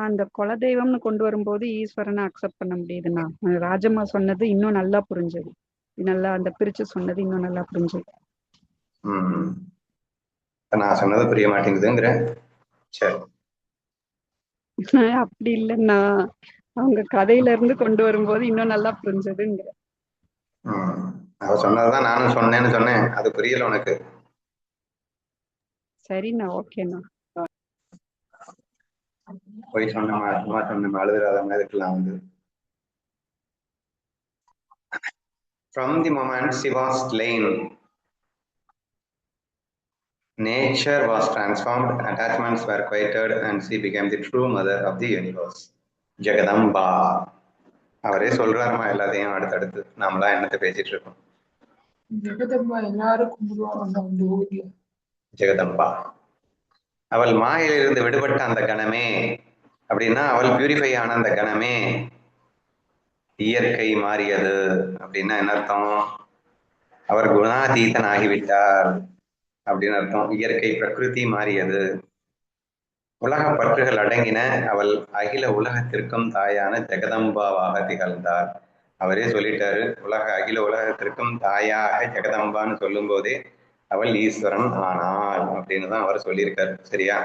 அந்த குலதெய்வம்னு கொண்டு வரும்போது ஈஸ்வரனை அக்செப்ட் பண்ண முடியுதுண்ணா. ராஜம்மா சொன்னது இன்னும் நல்லா புரிஞ்சது. நல்லா அந்த பிரிச்சு சொன்னது இன்னும் நல்லா புரிஞ்சது. நான் சொன்னது புரிய மாட்டேங்குதுங்கிற. சரி, அப்படி இல்லைன்னா அவங்க கதையில இருந்து கொண்டு வரும்போது இன்னும் நல்லா புரிஞ்சதுங்கிற. அவ சொன்னதுதான் நானும் சொன்னேன்னு சொன்னேன். அது புரியல உனக்கு. சரிண்ணா, ஓகேண்ணா. போய் சொன்னமா சும்மா சொன்ன அழுதுறாத மாதிரி இருக்கலாம் வந்து. From the moment she was slain, nature was transformed, attachments were quieted, and she became the true mother of the universe. Jagadamba. அவரே சொல்றாருமா எல்லாத்தையும் அடுத்தடுத்து. நாமளா என்னத்தை பேசிட்டு இருக்கோம். ஜெகதம்பா எல்லாரும் கும்பிடுவாங்க அந்த ஊர்ல. ஜெகதம்பா அவள் மாயிலிருந்து விடுபட்ட அந்த கணமே அப்படின்னா அவள் பியூரிஃபை ஆன அந்த கணமே இயற்கை மாறியது அப்படின்னா என்ன அர்த்தம்? அவர் குணாதீதன் ஆகிவிட்டார் அப்படின்னு அர்த்தம். இயற்கை பிரகிருதி மாறியது. உலக பற்றுகள் அடங்கின. அவள் அகில உலகத்திற்கும் தாயான ஜெகதம்பாவாக திகழ்ந்தார். அவரே சொல்லிட்டாரு, அகில உலகத்திற்கும் தாயாக ஜெகதம்பான்னு சொல்லும் போதே அவள் ஈஸ்வரன் ஆனாள் அப்படின்னு தான் அவர் சொல்லியிருக்காரு. சரியா?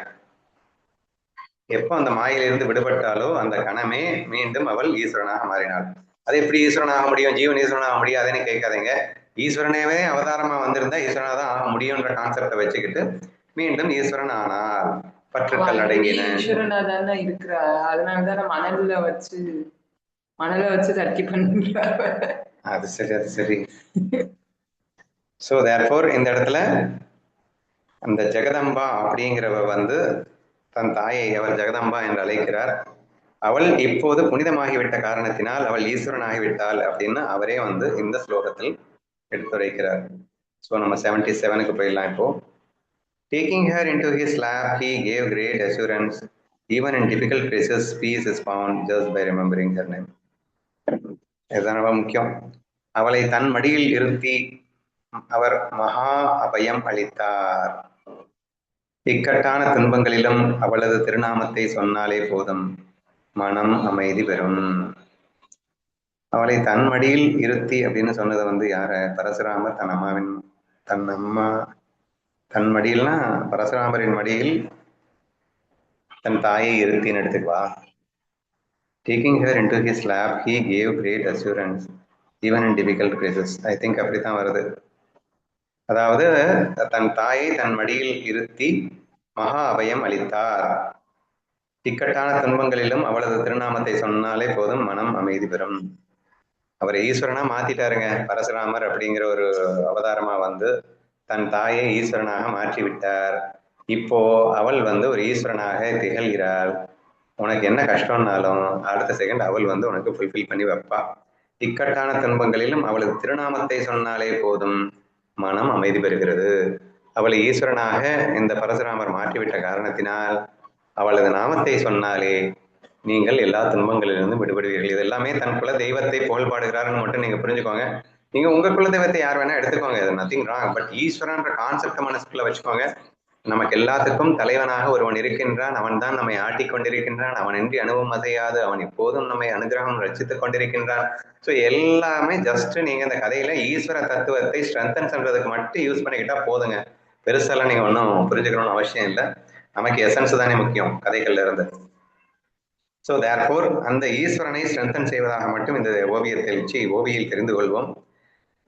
எப்போ அந்த மாயிலிருந்து விடுபட்டாலோ அந்த கணமே மீண்டும் அவள் ஈஸ்வரனாக மாறினாள். அது எப்படி ஈஸ்வரனாக முடியும்? ஜீவன் ஈஸ்வரனாக முடியாதுன்னு கேட்காதீங்க. ஈஸ்வரனவே அவதாரமா வந்திருந்தா ஈஸ்வரனா தான் ஆக முடியும்ன்ற கான்செப்டை வச்சுக்கிட்டு மீண்டும் ஈஸ்வரன் ஆனார். பற்றுக்கள் அடங்கின. ஈஸ்வரனா தானே இருக்கிறா, அதனாலதான் மணல வச்சு தட்டி பண்றாரு. அது சரி, அது சரி. சோ தேர்ஃபோர் இந்த இடத்துல அந்த ஜெகதம்பா அப்படிங்கிறவ வந்து தன் தாயை அவர் ஜெகதம்பா என்று அழைக்கிறார். அவள் இப்போது புனிதமாகிவிட்ட காரணத்தினால் அவள் ஈஸ்வரன் ஆகிவிட்டாள் அப்படின்னு அவரே வந்து இந்த ஸ்லோகத்தில் எடுத்துரைக்கிறார். ஸோ நம்ம 77க்கு போயிடலாம். இப்போ taking her into his lap, he gave great assurance. Even in difficult cases, peace is found just by remembering her name. இதுதான் ரொம்ப முக்கியம். அவளை தன் மடியில் இருத்தி அவர் மகா அபயம் அளித்தார். இக்கட்டான துன்பங்களிலும் அவளது திருநாமத்தை சொன்னாலே போதும், மனம் அமைதி பெறும். அவளை தன் மடியில் இருத்தி அப்படின்னு சொன்னது வந்து யார? பரசுராமர் தன் மடியில்னா பரசுராமரின் மடியில் தன் தாயை இருத்தின்னு எடுத்துக்குவா. Taking her into his lap, he gave great assurance, even in difficult cases. I think அப்படித்தான் வருது. அதாவது தன் தாயை தன் மடியில் இருத்தி மகா அபயம் அளித்தார். இக்கட்டான துன்பங்களிலும் அவளது திருநாமத்தை சொன்னாலே போதும், மனம் அமைதி பெறும். அவரை ஈஸ்வரனா மாத்திட்டாருங்க. பரசுராமர் அப்படிங்கிற ஒரு அவதாரமா வந்து தன் தாயை ஈஸ்வரனாக மாற்றி விட்டார். இப்போ அவள் வந்து ஒரு ஈஸ்வரனாக திகழ்கிறாள். உனக்கு என்ன கஷ்டம்னாலும் அடுத்த செகண்ட் அவள் வந்து உனக்கு ஃபுல்ஃபில் பண்ணி வைப்பா. இக்கட்டான துன்பங்களிலும் அவளது திருநாமத்தை சொன்னாலே போதும், மனம் அமைதி பெறுகிறது. அவளை ஈஸ்வரனாக இந்த பரசுராமர் மாற்றிவிட்ட காரணத்தினால் அவளது நாமத்தை சொன்னாலே நீங்கள் எல்லா துன்பங்களிலிருந்து விடுபடுவீர்கள். இது எல்லாமே தன் குல தெய்வத்தை புகழ்பாடுகிறாருன்னு மட்டும் நீங்க புரிஞ்சுக்கோங்க. நீங்க உங்க குல தெய்வத்தை யார் வேணா எடுத்துக்கோங்க, இது நத்திங் ராங். பட் ஈஸ்வரன்ற கான்செப்ட் மனசுக்குள்ள வச்சுக்கோங்க. நமக்கு எல்லாத்துக்கும் தலைவனாக ஒருவன் இருக்கின்றான். அவன் தான் நம்மை ஆட்டிக் கொண்டிருக்கின்றான். அவன் இன்றி அணுவும் அசையாது. அவன் இப்போதும் நம்மை அனுகிரகம் ரசித்துக் கொண்டிருக்கின்றான். ஸோ எல்லாமே ஜஸ்ட் நீங்க இந்த கதையில ஈஸ்வர தத்துவத்தை ஸ்ட்ரென்தன் பண்றதுக்கு மட்டும் யூஸ் பண்ணிக்கிட்டா போதுங்க. பெருசாலாம் நீங்க ஒன்றும் புரிஞ்சுக்கணும்னு அவசியம் இல்லை. நமக்கு எசன்ஸ் தானே முக்கியம் கதைகள்ல இருந்து. ஸோ தேர்ஃபோர் அந்த ஈஸ்வரனை ஸ்ட்ரென்தன் செய்வதாக மட்டும் இந்த ஓவியில் தெரிந்து கொள்வோம்.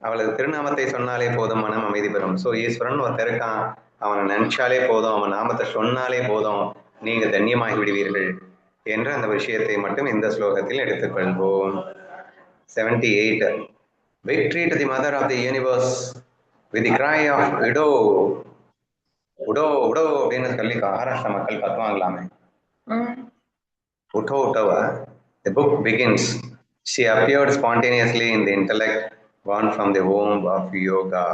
அவளது திருநாமத்தை சொன்னாலே போதும், மனம் அமைதி பெறும். ஸோ ஈஸ்வரன் ஒருத்தர் இருக்கான், அவனை நினைச்சாலே போதும், அவன் நாமத்தை சொன்னாலே போதும், நீங்க தன்யமாகி விடுவீர்கள் என்ற அந்த விஷயத்தை மட்டும் இந்த ஸ்லோகத்தில் எடுத்துக்கொள்வோம். 78. Victory to the mother of the universe with the cry of Udo. உடோ உடோ அப்படின்னு சொல்லி மகாராஷ்டிரா மக்கள் கத்துவாங்களாமே. உட்டோ உட்டோவா. The book begins. She appeared spontaneously in the intellect born from the womb of yoga.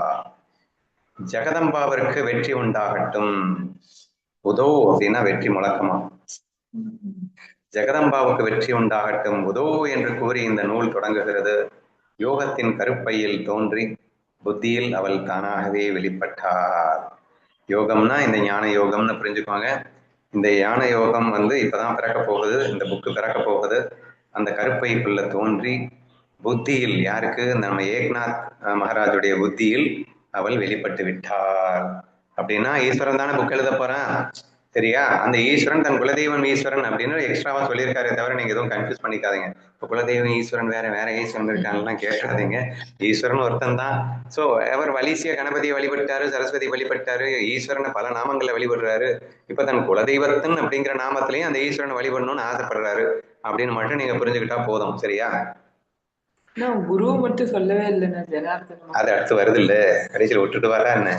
ஜெகதம்பாவிற்கு வெற்றி உண்டாகட்டும். உதோ அப்படின்னா வெற்றி முழக்கமா. ஜெகதம்பாவுக்கு வெற்றி உண்டாகட்டும் உதோ என்று கூறி இந்த நூல் தொடங்குகிறது. யோகத்தின் கருப்பையில் தோன்றி புத்தியில் அவள் தானாகவே வெளிப்பட்டாள். யோகம்னா இந்த ஞான யோகம்னு புரிஞ்சுக்கோங்க. இந்த ஞான யோகம் இப்பதான் பிறக்க போகுது, இந்த புக்கு பிறக்க போகுது. அந்த கருப்பைக்குள்ள தோன்றி புத்தியில், யாருக்கு, நம்ம ஏக்நாத் மகாராஜுடைய புத்தியில் அவள் வெளிப்பட்டு விட்டாள். அப்படின்னா ஈஸ்வரன் தானே புக் எழுத போறான், சரியா? அந்த ஈஸ்வரன் தன் குலதெய்வம் ஈஸ்வரன் அப்படின்னு எக்ஸ்ட்ராவா சொல்லியிருக்காரு தவிர நீங்க எதுவும் கன்ஃபியூஸ் பண்ணிக்காதீங்க. இப்போ குலதெய்வம் ஈஸ்வரன் வேற ஈஸ்வரன் இருக்காங்கன்னா கேட்காதீங்க. ஈஸ்வரன் ஒருத்தன் தான். ஸோ அவர் வலிசிய கணபதியை வழிபட்டாரு, சரஸ்வதி வழிபட்டாரு, ஈஸ்வரனை பல நாமங்களை வழிபடுறாரு. இப்ப தன் குலதெய்வத்தன் அப்படிங்கிற நாமத்திலையும் அந்த ஈஸ்வரனை வழிபடணும்னு ஆசைப்படுறாரு அப்படின்னு மட்டும் நீங்க புரிஞ்சுக்கிட்டா போதும், சரியா? குரு மட்டும் சொல்லவே இல்லைண்ணா, ஜனார்தன அது அடுத்து வருது இல்ல, கடைசியில் விட்டுட்டு வரா என்ன?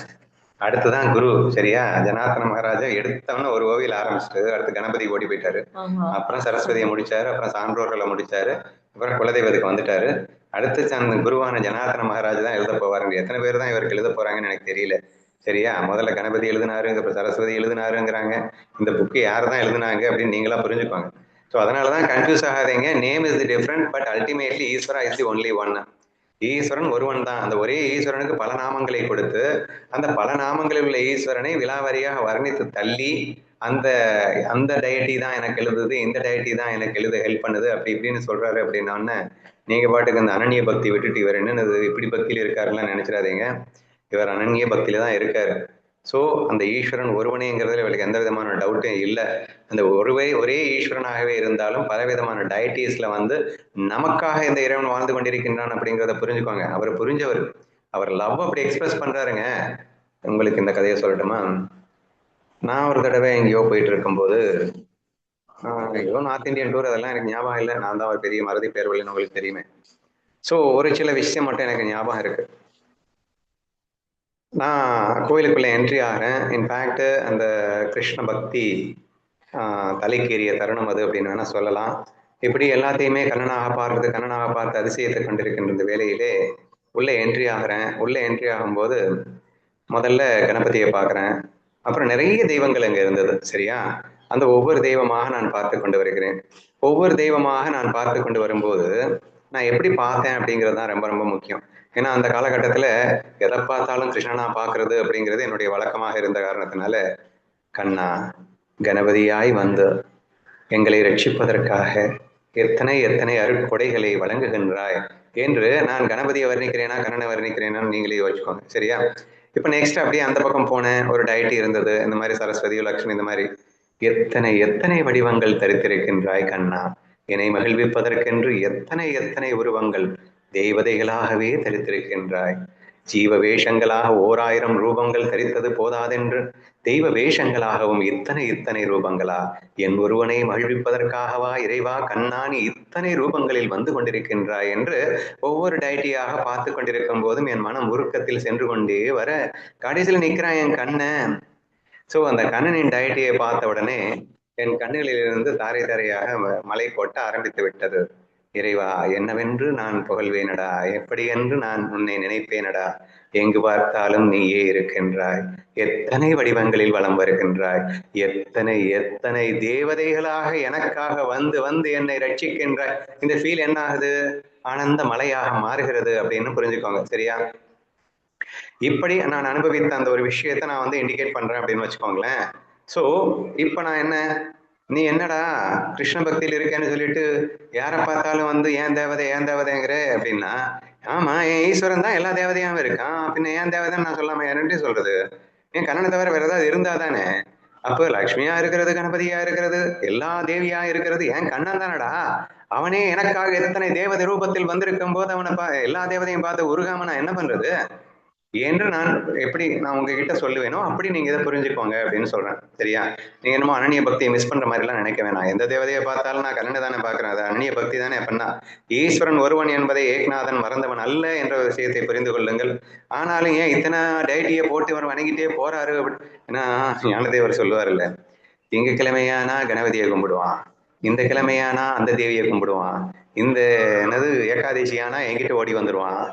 அடுத்துதான் குரு, சரியா? ஜனார்தன மகாராஜா எடுத்தவன ஒரு கோவில் ஆரம்பிச்சிட்டு அடுத்து கணபதி ஓடி போயிட்டாரு, அப்புறம் சரஸ்வதியை முடிச்சாரு, அப்புறம் சான்றோர்களை முடிச்சாரு, அப்புறம் குலதெய்வத்துக்கு வந்துட்டாரு. அடுத்து அந்த குருவான ஜனார்தன மகாராஜா தான் எழுத போவாருங்க. எத்தனை பேர் தான் இவருக்கு எழுத போறாங்கன்னு எனக்கு தெரியல, சரியா? முதல்ல கணபதி எழுதினாரு, அப்புறம் சரஸ்வதி எழுதினாருங்கிறாங்க. இந்த புக்கு யார் தான் எழுதினாங்க அப்படின்னு நீங்களா புரிஞ்சுக்கோங்க. ஸோ அதனாலதான் கன்ஃபியூஸ் ஆகாதீங்க. Name is the different, but ultimately ஈஸ்வரா இஸ் தி ஒன்லி ஒன். ஈஸ்வரன் ஒருவன் தான். அந்த ஒரே ஈஸ்வரனுக்கு பல நாமங்களை கொடுத்து அந்த பல நாமங்களில் உள்ள ஈஸ்வரனை விலாவரியாக வர்ணித்து தள்ளி அந்த அந்த டயட்டி தான் எனக்கு எழுதுது, இந்த டயட்டி தான் எனக்கு எழுத ஹெல்ப் பண்ணுது அப்படி இப்படின்னு சொல்றாரு. அப்படின்னா நீங்க பாட்டுக்கு அந்த அனன்ய பக்தி விட்டுட்டு இவர் என்னது இப்படி பக்தியில இருக்காருலாம் நினைச்சிடாதீங்க. இவர் அனன்ய பக்தியில தான் இருக்காரு. ஸோ அந்த ஈஸ்வரன் ஒருவனேங்கிறதுல இவளுக்கு எந்த விதமான டவுட்டும் இல்லை. அந்த ஒரே ஈஸ்வரனாகவே இருந்தாலும் பலவிதமான டயட்டிஸ்ல நமக்காக இந்த இறைவன் வாழ்ந்து கொண்டிருக்கின்றான் அப்படிங்கிறத புரிஞ்சுக்கோங்க. அவர் புரிஞ்சவர், அவர் லவ் அப்படி எக்ஸ்பிரஸ் பண்றாருங்க. உங்களுக்கு இந்த கதையை சொல்லட்டுமா? நான் ஒரு தடவை எங்கேயோ போயிட்டு இருக்கும்போது, ஏதோ நார்த் இந்தியன் டூர், அதெல்லாம் எனக்கு ஞாபகம் இல்லை. நான் தான் ஒரு பெரிய மறதி பேர்வழின்னு உங்களுக்கு தெரியுமே. ஸோ ஒரு சில விஷயம் மட்டும் எனக்கு ஞாபகம் இருக்கு. நான் கோயிலுக்குள்ள என்ட்ரி ஆகிறேன். இன்ஃபேக்ட் அந்த கிருஷ்ண பக்தி தலைக்கேறிய தருணம் அது அப்படின்னு வேணா சொல்லலாம். இப்படி எல்லாத்தையுமே கண்ணனாக பார்த்து அதிசயத்தை கண்டிருக்கின்ற இந்த வேலையிலே உள்ள என்ட்ரி ஆகிறேன். உள்ள என்ட்ரி ஆகும்போது முதல்ல கணபதியை பார்க்குறேன். அப்புறம் நிறைய தெய்வங்கள் அங்கே இருந்தது, சரியா? அந்த ஒவ்வொரு தெய்வமாக நான் பார்த்து கொண்டு வருகிறேன். ஒவ்வொரு தெய்வமாக நான் பார்த்து கொண்டு வரும்போது நான் எப்படி பார்த்தேன் அப்படிங்கிறது தான் ரொம்ப ரொம்ப முக்கியம். ஏன்னா அந்த காலகட்டத்தில் எதை பார்த்தாலும் கிருஷ்ணனா பார்க்கறது அப்படிங்கிறது என்னுடைய வழக்கமாக இருந்த காரணத்தினால, கண்ணா, கணபதியாய் வந்து எங்களை ரட்சிப்பதற்காக எத்தனை எத்தனை அருட்கொடைகளை வழங்குகின்றாய் என்று நான் கணபதியை வர்ணிக்கிறேனா கண்ணனை வர்ணிக்கிறேனான்னு நீங்களே யோசிச்சுக்கோங்க, சரியா? இப்போ நெக்ஸ்ட் அப்படியே அந்த பக்கம் போனேன். ஒரு டயட்டி இருந்தது, இந்த மாதிரி சரஸ்வதி, லக்ஷ்மி, இந்த மாதிரி எத்தனை எத்தனை வடிவங்கள் தரித்திருக்கின்றாய் கண்ணா, என்னை மகிழ்விப்பதற்கென்று எத்தனை எத்தனை உருவங்கள் தேவதைகளாகவே தரித்திருக்கின்றாய். ஜீவ வேஷங்களாக 1000 ரூபங்கள் தரித்தது போதாதென்று தெய்வ வேஷங்களாகவும் இத்தனை இத்தனை ரூபங்களா? என் ஒருவனை மகிழ்விப்பதற்காகவா இறைவா கண்ணா நீ இத்தனை ரூபங்களில் வந்து கொண்டிருக்கின்றாய் என்று ஒவ்வொரு டயட்டியாக பார்த்து கொண்டிருக்கும் போதும் என் மனம் உருக்கத்தில் சென்று கொண்டே வர கடைசியில் நிற்கிறான் என் கண்ணன். ஸோ அந்த கண்ணனின் டயட்டியை பார்த்த உடனே என் கண்ணுகளிலிருந்து தாரை தாரையாக மலை கொட்ட ஆரம்பித்து விட்டது. இறைவா, என்னவென்று நான் புகழ்வேனடா, எப்படி என்று நான் உன்னை நினைப்பேனடா, எங்கு பார்த்தாலும் நீயே இருக்கின்றாய், எத்தனை வடிவங்களில் வலம் வருகின்றாய், எத்தனை எத்தனை தேவதைகளாக எனக்காக வந்து வந்து என்னை ரட்சிக்கின்றாய். இந்த ஃபீல் என்ன ஆகுது? ஆனந்த மலையாக மாறுகிறது அப்படின்னு புரிஞ்சுக்கோங்க, சரியா? இப்படி நான் அனுபவித்த அந்த ஒரு விஷயத்த நான் இண்டிகேட் பண்றேன் அப்படின்னு வச்சுக்கோங்களேன். ஸோ இப்ப நான் என்ன, நீ என்னடா கிருஷ்ண பக்தியில் இருக்கேன்னு சொல்லிட்டு யாரை பார்த்தாலும் ஏன் தேவதைங்கிற அப்படின்னா, ஆமா என் ஈஸ்வரன் தான் எல்லா தேவதையாவும் இருக்கான், பின்ன ஏன் தேவதைன்னு நான் சொல்லாம யாருன்ட்டு சொல்றது? என் கண்ணனை தவிர வேற ஏதாவது இருந்தா தானே. அப்போ லக்ஷ்மியா இருக்கிறது, கணபதியா இருக்கிறது, எல்லா தேவியா இருக்கிறது என் கண்ணன் தானடா. அவனே எனக்காக எத்தனை தேவதை ரூபத்தில் வந்திருக்கும் போது அவனை எல்லா தேவதையும் பார்த்து உருகாம நான் என்ன பண்றது என்று நான் எப்படி நான் உங்ககிட்ட சொல்லுவேனோ அப்படி நீங்க இதை புரிஞ்சுக்கோங்க அப்படின்னு சொல்றேன், சரியா? நீங்க என்னமோ அனன்ய பக்தியை மிஸ் பண்ற மாதிரி எல்லாம் நினைக்க வேணாம். எந்த தேவதையை பார்த்தாலும் நான் கண்ணனை தானே பாக்குறேன், அது அனன்ய பக்தி தானே. அப்படின்னா ஈஸ்வரன் ஒருவன் என்பதை ஏக்நாதன் மறந்தவன் அல்ல என்ற விஷயத்தை புரிந்து கொள்ளுங்கள். ஆனாலும் ஏன் இத்தனை டயட்டியை போட்டு அவர் வணங்கிட்டே போறாரு? ஏன்னா ஞானதேவர் சொல்லுவார் இல்ல, திங்கக்கிழமையானா கணபதியை கும்பிடுவான், இந்த கிழமையானா அந்த தேவியை கும்பிடுவான், இந்த என்னது ஏகாதசியானா என்கிட்ட ஓடி வந்துடுவான்,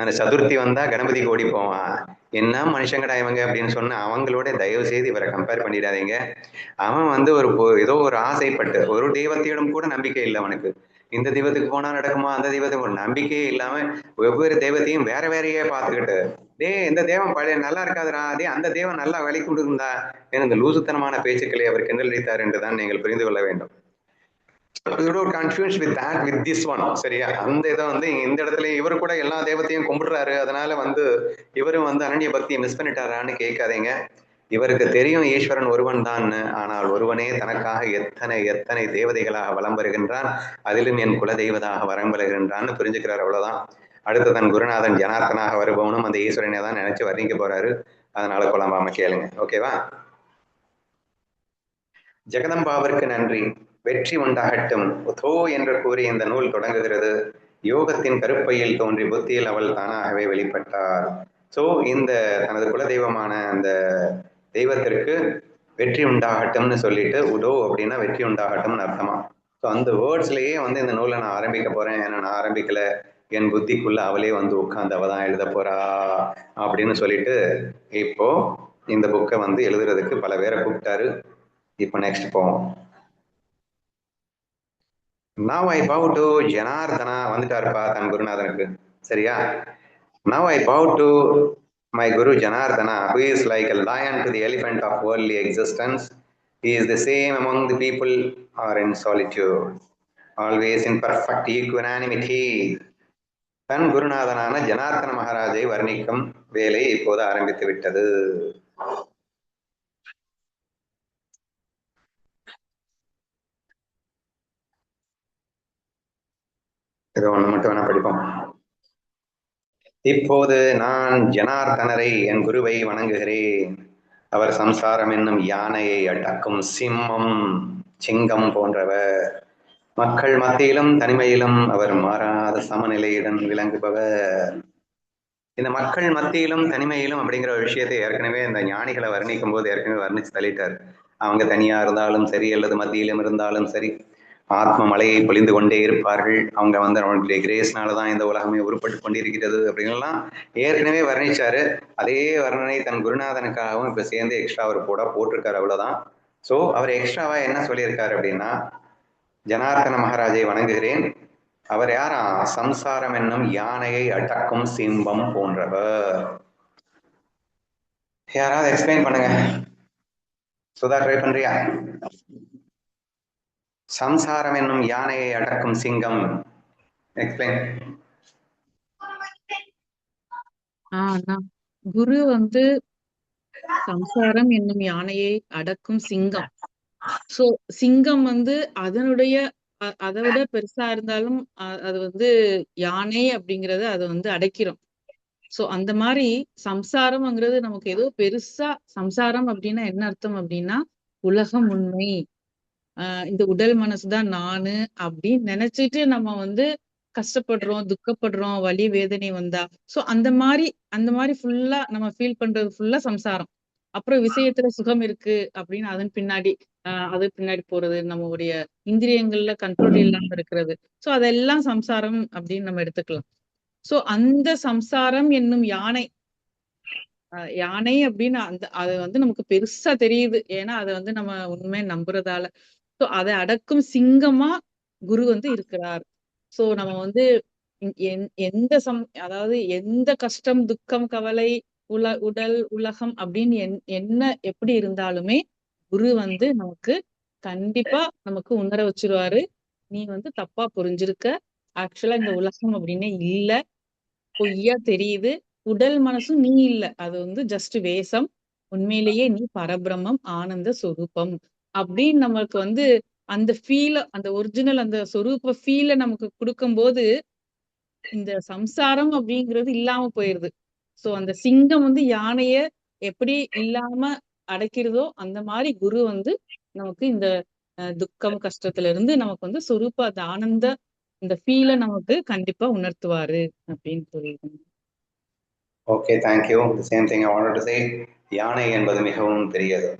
அந்த சதுர்த்தி வந்தா கணபதிக்கு ஓடி போவான். என்ன மனுஷங்கடா இவங்க அப்படின்னு சொன்ன அவங்களோட தயவு செய்து இவரை கம்பேர் பண்ணிடாதீங்க. அவன் வந்து ஏதோ ஒரு ஆசைப்பட்டு ஒரு தெய்வத்தையிடம் கூட நம்பிக்கை இல்லை அவனுக்கு. இந்த தெய்வத்துக்கு போனா நடக்குமா, அந்த தெய்வத்துக்கு ஒரு நம்பிக்கையே இல்லாம ஒவ்வொரு தெய்வத்தையும் வேற வேறையே பார்த்துக்கிட்டு, இந்த தேவன் பழைய நல்லா இருக்காதுடா, அந்த தேவன் நல்லா வழி கொடுக்குந்தா என இந்த லூசுத்தனமான பேச்சுக்களை அவர் கிண்டலடித்தார் என்றுதான் நீங்கள் புரிந்து கொள்ள வேண்டும். Confuse with that with this one. சரியா, அந்த இதை வந்து இந்த இடத்துல இவரு கூட எல்லா தெய்வத்தையும் கும்பிடுறாரு, அதனால வந்து இவரும் வந்து அனன்ய பக்தியை மிஸ் பண்ணிட்டாரான்னு கேட்காதீங்க. இவருக்கு தெரியும் ஈஸ்வரன் ஒருவன் தான், ஆனால் ஒருவனே தனக்காக எத்தனை எத்தனை தேவதைகளாக வலம் வருகின்றான், அதிலும் என் குல தெய்வதாக வரம் வருகின்றான்னு புரிஞ்சுக்கிறார், அவ்வளவுதான். அடுத்து தன் குருநாதன் ஜனார்த்தனாக வருபவனும் அந்த ஈஸ்வரனை தான் நினைச்சு வர்ணிக்க போறாரு. அதனால குழம்பாம கேளுங்க, ஓகேவா? ஜெகதம்பாவிற்கு நன்றி, வெற்றி உண்டாகட்டும் உதோ என்று கூறி இந்த நூல் தொடங்குகிறது. யோகத்தின் கருப்பையில் தோன்றி புத்தியில் அவள் தானாகவே வெளிப்பட்டாள். ஸோ இந்த தனது குலதெய்வமான அந்த தெய்வத்திற்கு வெற்றி உண்டாகட்டும்னு சொல்லிட்டு உதோ அப்படின்னா வெற்றி உண்டாகட்டும்னு அர்த்தமா. ஸோ அந்த வேர்ட்ஸ்லயே வந்து இந்த நூலை நான் ஆரம்பிக்க போறேன். ஏன்னா நான் ஆரம்பிக்கல, என் புத்திக்குள்ள அவளே வந்து உட்கார்ந்து அவதான் எழுத போறா அப்படின்னு சொல்லிட்டு இப்போ இந்த புக்கை வந்து எழுதுறதுக்கு பல பேரை கூப்பிட்டாரு. இப்போ நெக்ஸ்ட் போவோம். Now I bow to Janardhana வந்துட்டாருப்பா தன் குருநாதனுக்கு. சரியா, now I bow to my Guru Janardana, who is like a lion to the elephant of worldly existence. He is the same among the people or in solitude, always in perfect equanimity. தன் குருநாதனான ஜனார்தன மகாராஜை வர்ணிக்கும் வேலை இப்போது ஆரம்பித்து விட்டது. இதை ஒண்ணு மட்டும் வேணா படிப்போம். இப்போது நான் ஜனார்தனரை என் குருவை வணங்குகிறேன். அவர் சம்சாரம் என்னும் யானையை அடக்கும் சிம்மம், சிங்கம் போன்றவர். மக்கள் மத்தியிலும் தனிமையிலும் அவர் மாறாத சமநிலையுடன் விளங்குபவர். இந்த மக்கள் மத்தியிலும் தனிமையிலும் அப்படிங்கிற ஒரு விஷயத்தை ஏற்கனவே இந்த ஞானிகளை வர்ணிக்கும் போது ஏற்கனவே வர்ணிச்சு தள்ளிட்டார். அவங்க தனியா இருந்தாலும் சரி அல்லது மத்தியிலும் இருந்தாலும் சரி, ஆத்ம மலையை பொழிந்து கொண்டே இருப்பார்கள். அவங்க வந்து அவங்களுடைய கிரேஸ்னாலதான் இந்த உலகமே உருப்பட்டு கொண்டிருக்கிறது அப்படின்லாம் ஏற்கனவே வர்ணிச்சாரு. அதே வர்ணனை தன் குருநாதனுக்காகவும் இப்ப சேர்ந்து எக்ஸ்ட்ரா அவர் போட்டிருக்காரு, அவ்வளவுதான். ஸோ அவர் எக்ஸ்ட்ராவா என்ன சொல்லியிருக்காரு அப்படின்னா, ஜனார்தன மகாராஜை வணங்குகிறேன். அவர் யாரா? சம்சாரம் என்னும் யானையை அடக்கும் சிம்பம் போன்றவர். யாராவது எக்ஸ்பிளைன் பண்ணுங்க. சுதா ட்ரை பண்றியா? சம்சாரம் என்னும் யானையை அடக்கும் சிங்கம், எக்ஸ்பிளைன். குரு வந்து சம்சாரம் என்னும் யானையை அடக்கும் சிங்கம். சோ சிங்கம் வந்து அதனுடைய அதை விட பெருசா இருந்தாலும் அது வந்து யானை அப்படிங்கறது அது வந்து அடைக்கிறோம். சோ அந்த மாதிரி சம்சாரம்ங்கிறது நமக்கு ஏதோ பெருசா, சம்சாரம் அப்படின்னா என்ன அர்த்தம் அப்படின்னா உலகம் உண்மை, இந்த உடல் மனசுதான் நானு அப்படின்னு நினைச்சிட்டு நம்ம வந்து கஷ்டப்படுறோம், துக்கப்படுறோம், வலி வேதனை வந்தா. சோ அந்த மாதிரி ஃபுல்லா நம்ம ஃபீல் பண்றது ஃபுல்லா சம்சாரம். அப்புறம் விஷயத்துல சுகம் இருக்கு அப்படின்னு அதன் பின்னாடி அது பின்னாடி போறது, நம்மளுடைய இந்திரியங்கள்ல கண்ட்ரோல் இல்லாம இருக்கிறது. சோ அதெல்லாம் சம்சாரம் அப்படின்னு நம்ம எடுத்துக்கலாம். சோ அந்த சம்சாரம் என்னும் யானை, யானை அப்படின்னு அது வந்து நமக்கு பெருசா தெரியுது, ஏன்னா அதை வந்து நம்ம உண்மையை நம்புறதால. சோ அதை அடக்கும் சிங்கமா குரு வந்து இருக்கிறார். சோ நம்ம வந்து எந்த அதாவது எந்த கஷ்டம், துக்கம், கவலை, உடல், உலகம் அப்படின்னு என்ன எப்படி இருந்தாலுமே குரு வந்து நமக்கு கண்டிப்பா நமக்கு உணர வச்சிருவாரு. நீ வந்து தப்பா புரிஞ்சிருக்க, ஆக்சுவலா இந்த உலகம் அப்படின்னு இல்ல, பொய்யா தெரியுது, உடல் மனசும் நீ இல்ல, அது வந்து ஜஸ்ட் வேஷம், உண்மையிலேயே நீ பரபிரம்மம், ஆனந்த சொரூபம் அப்படின்னு நமக்கு வந்து அந்த ஃபீல, அந்த ஒரிஜினல் அந்த சொரூப ஃபீல நமக்கு கொடுக்கும்போது இந்த சம்சாரம் அப்படிங்கிறது இல்லாம போயிருது. சோ அந்த சிங்கம் வந்து யானைய எப்படி இல்லாம அடைக்கிறதோ அந்த மாதிரி குரு வந்து நமக்கு இந்த துக்கம், கஷ்டத்துல இருந்து நமக்கு வந்து சொரூப அந்த ஆனந்த இந்த ஃபீல நமக்கு கண்டிப்பா உணர்த்துவாரு அப்படின்னு சொல்லிடுங்க. Okay, thank you. Same thing I wanted to say. யானை என்பது மிகவும் பெரியது,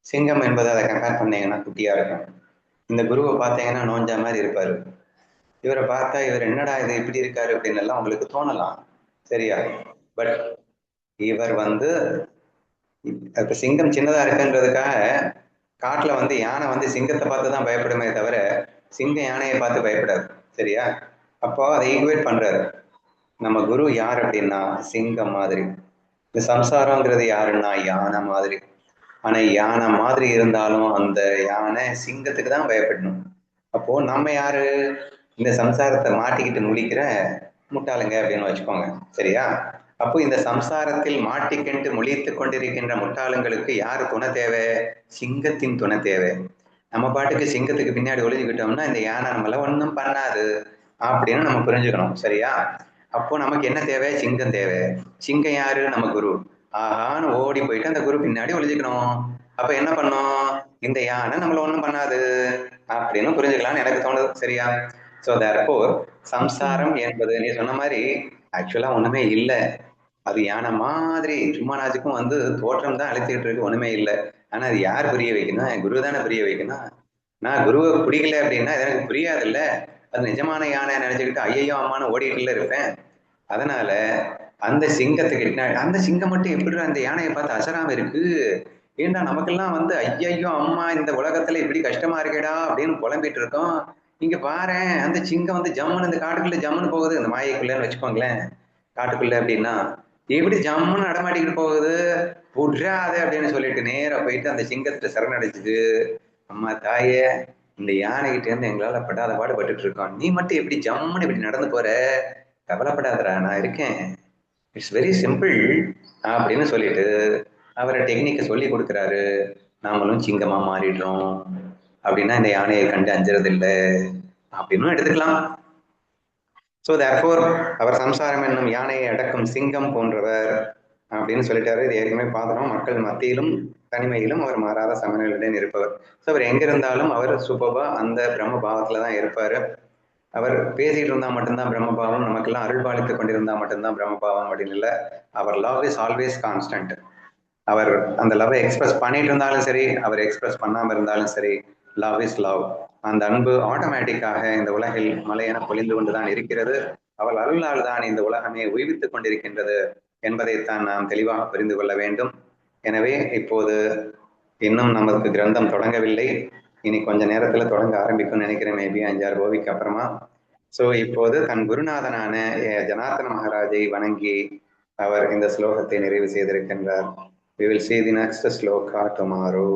சிங்கம் என்பது அதை கம்பேர் பண்ணீங்கன்னா குட்டியா இருக்கும். இந்த குருவை பார்த்தீங்கன்னா நோஞ்சா மாதிரி இருப்பாரு. இவரை பார்த்தா இவர் என்னடா இது இப்படி இருக்காரு அப்படின்னு எல்லாம் உங்களுக்கு தோணலாம். சரியா? பட் இவர் வந்து இப்ப சிங்கம் சின்னதா இருக்குன்றதுக்காக காட்டுல வந்து யானை வந்து சிங்கத்தை பார்த்து தான் பயப்படுமே தவிர சிங்கம் யானையை பார்த்து பயப்படாது. சரியா? அப்போ அதை ஈக்குவேட் பண்றாரு. நம்ம குரு யார் அப்படின்னா சிங்கம் மாதிரி, இந்த சம்சாரங்கிறது யாருன்னா யானை மாதிரி. ஆனா யானை மாதிரி இருந்தாலும் அந்த யானை சிங்கத்துக்கு தான் பயப்படணும். அப்போ நம்ம யாரு? இந்த சம்சாரத்தை மாட்டிக்கிட்டு முழிக்கிற முட்டாளுங்க அப்படின்னு வச்சுக்கோங்க. சரியா? அப்போ இந்த சம்சாரத்தில் மாட்டிக்கொண்டு முழித்து கொண்டிருக்கின்ற முட்டாளுங்களுக்கு யாரு துணை தேவை? சிங்கத்தின் துணை தேவை. நம்ம பாட்டுக்கு சிங்கத்துக்கு பின்னாடி ஒளிஞ்சுக்கிட்டோம்னா இந்த யானை நம்மள ஒன்றும் பண்ணாது அப்படின்னு நம்ம புரிஞ்சுக்கணும். சரியா? அப்போ நமக்கு என்ன தேவை? சிங்கம் தேவை. சிங்கம் யாரு? நம்ம குரு. ஆஹான்னு ஓடி போயிட்டு அந்த குரு பின்னாடி ஒளிஞ்சுக்கணும். அப்ப என்ன பண்ணும்? இந்த யானை நம்மள ஒண்ணும் பண்ணாது அப்படின்னு புரிஞ்சுக்கலாம்னு எனக்கு தோணுது. சரியா? ஸோ தேர்ஃபோர் சம்சாரம் என்பது நீ சொன்ன மாதிரி ஆக்சுவலா ஒண்ணுமே இல்லை. அது யானை மாதிரி சும்மா நாச்சுக்கும் வந்து தோற்றம் தான் அழைச்சிக்கிட்டு இருக்கு, ஒண்ணுமே இல்லை. ஆனா அது யார் புரிய வைக்கணும்? குரு தானே புரிய வைக்கணும். நான் குருவை பிடிக்கல அப்படின்னா எனக்கு புரியாது இல்ல. அது நிஜமான யானை நினைச்சுக்கிட்டு ஐயோ அம்மானு ஓடிட்டுல இருப்பேன். அதனால அந்த சிங்கத்துக்கிட்ட அந்த சிங்கம் மட்டும் எப்படி அந்த யானையை பார்த்து அசராம இருக்கு? ஏண்டா நமக்கெல்லாம் வந்து ஐயையோ அம்மா இந்த உலகத்துல இப்படி கஷ்டமா இருக்கேடா அப்படின்னு புலம்பிட்டு இருக்கோம். இங்க பாரு அந்த சிங்கம் வந்து ஜம்முன்னு இந்த காட்டுக்குள்ள ஜம்முன்னு போகுது, இந்த மாயைக்குள்ளன்னு வச்சுக்கோங்களேன். காட்டுக்குள்ள அப்படின்னா எப்படி ஜம்முன்னு நடமாட்டிக்கிட்டு போகுது, புட்றாது அப்படின்னு சொல்லிட்டு நேரா போயிட்டு அந்த சிங்கத்தை சரணடைச்சுது. அம்மா தாயே, இந்த யானைகிட்ட இருந்து எங்களால படாத பாடுபட்டு இருக்கோம், நீ மட்டும் எப்படி ஜம்முன்னு இப்படி நடந்து போற, கவலைப்படாதடா நான் இருக்கேன், இட்ஸ் வெரி சிம்பிள் அப்படின்னு சொல்லிட்டு அவரை டெக்னிக்கை சொல்லி கொடுக்குறாரு. நாமளும் சிங்கமா மாறிடுறோம். அப்படின்னா இந்த யானையை கண்டு அஞ்சுறது இல்லை அப்படின்னு எடுத்துக்கலாம். ஸோ தேர்ஃபோர் அவர் சம்சாரம் என்னும் யானையை அடக்கும் சிங்கம் போன்றவர் அப்படின்னு சொல்லிட்டாரு. இது ஏற்கனவே பார்த்துட்டோம். மக்கள் மத்தியிலும் தனிமையிலும் அவர் மாறாத சமநிலையுடன் இருப்பவர். ஸோ அவர் எங்க இருந்தாலும் அவர் சூப்பர்பா அந்த பிரம்ம பாவத்துல தான் இருப்பாரு. அவர் பேசிட்டு இருந்தா மட்டும்தான் பிரம்மபாவம், நமக்கெல்லாம் அருள்பாலித்து கொண்டிருந்தா மட்டும்தான் பிரம்மபாவம் அப்படின்னு இல்லை. அவர் லவ் இஸ் ஆல்வேஸ் கான்ஸ்டன்ட். அவர் அந்த லவ்வை எக்ஸ்பிரஸ் பண்ணிட்டு இருந்தாலும் சரி, அவர் எக்ஸ்பிரஸ் பண்ணாம இருந்தாலும் சரி, லவ் இஸ் லவ். அந்த அன்பு ஆட்டோமேட்டிக்காக இந்த உலகில் மலையென பொழிந்து கொண்டுதான் இருக்கிறது. அவள் அருளால் தான் இந்த உலகமே உய்வித்துக் கொண்டிருக்கின்றது என்பதைத்தான் நாம் தெளிவாக புரிந்து கொள்ள வேண்டும். எனவே இப்போது இன்னும் நமக்கு கிரந்தம் தொடங்கவில்லை. இனி கொஞ்ச நேரத்துல தொடங்க ஆரம்பிக்கும்னு நினைக்கிறேன், மேபி 5-6 கோவிக்கு அப்புறமா. ஸோ இப்போது தன் குருநாதனான ஜனார்த்தன மகாராஜை வணங்கி அவர் இந்த ஸ்லோகத்தை நிறைவு செய்திருக்கின்றார். We will see the next sloka tomorrow.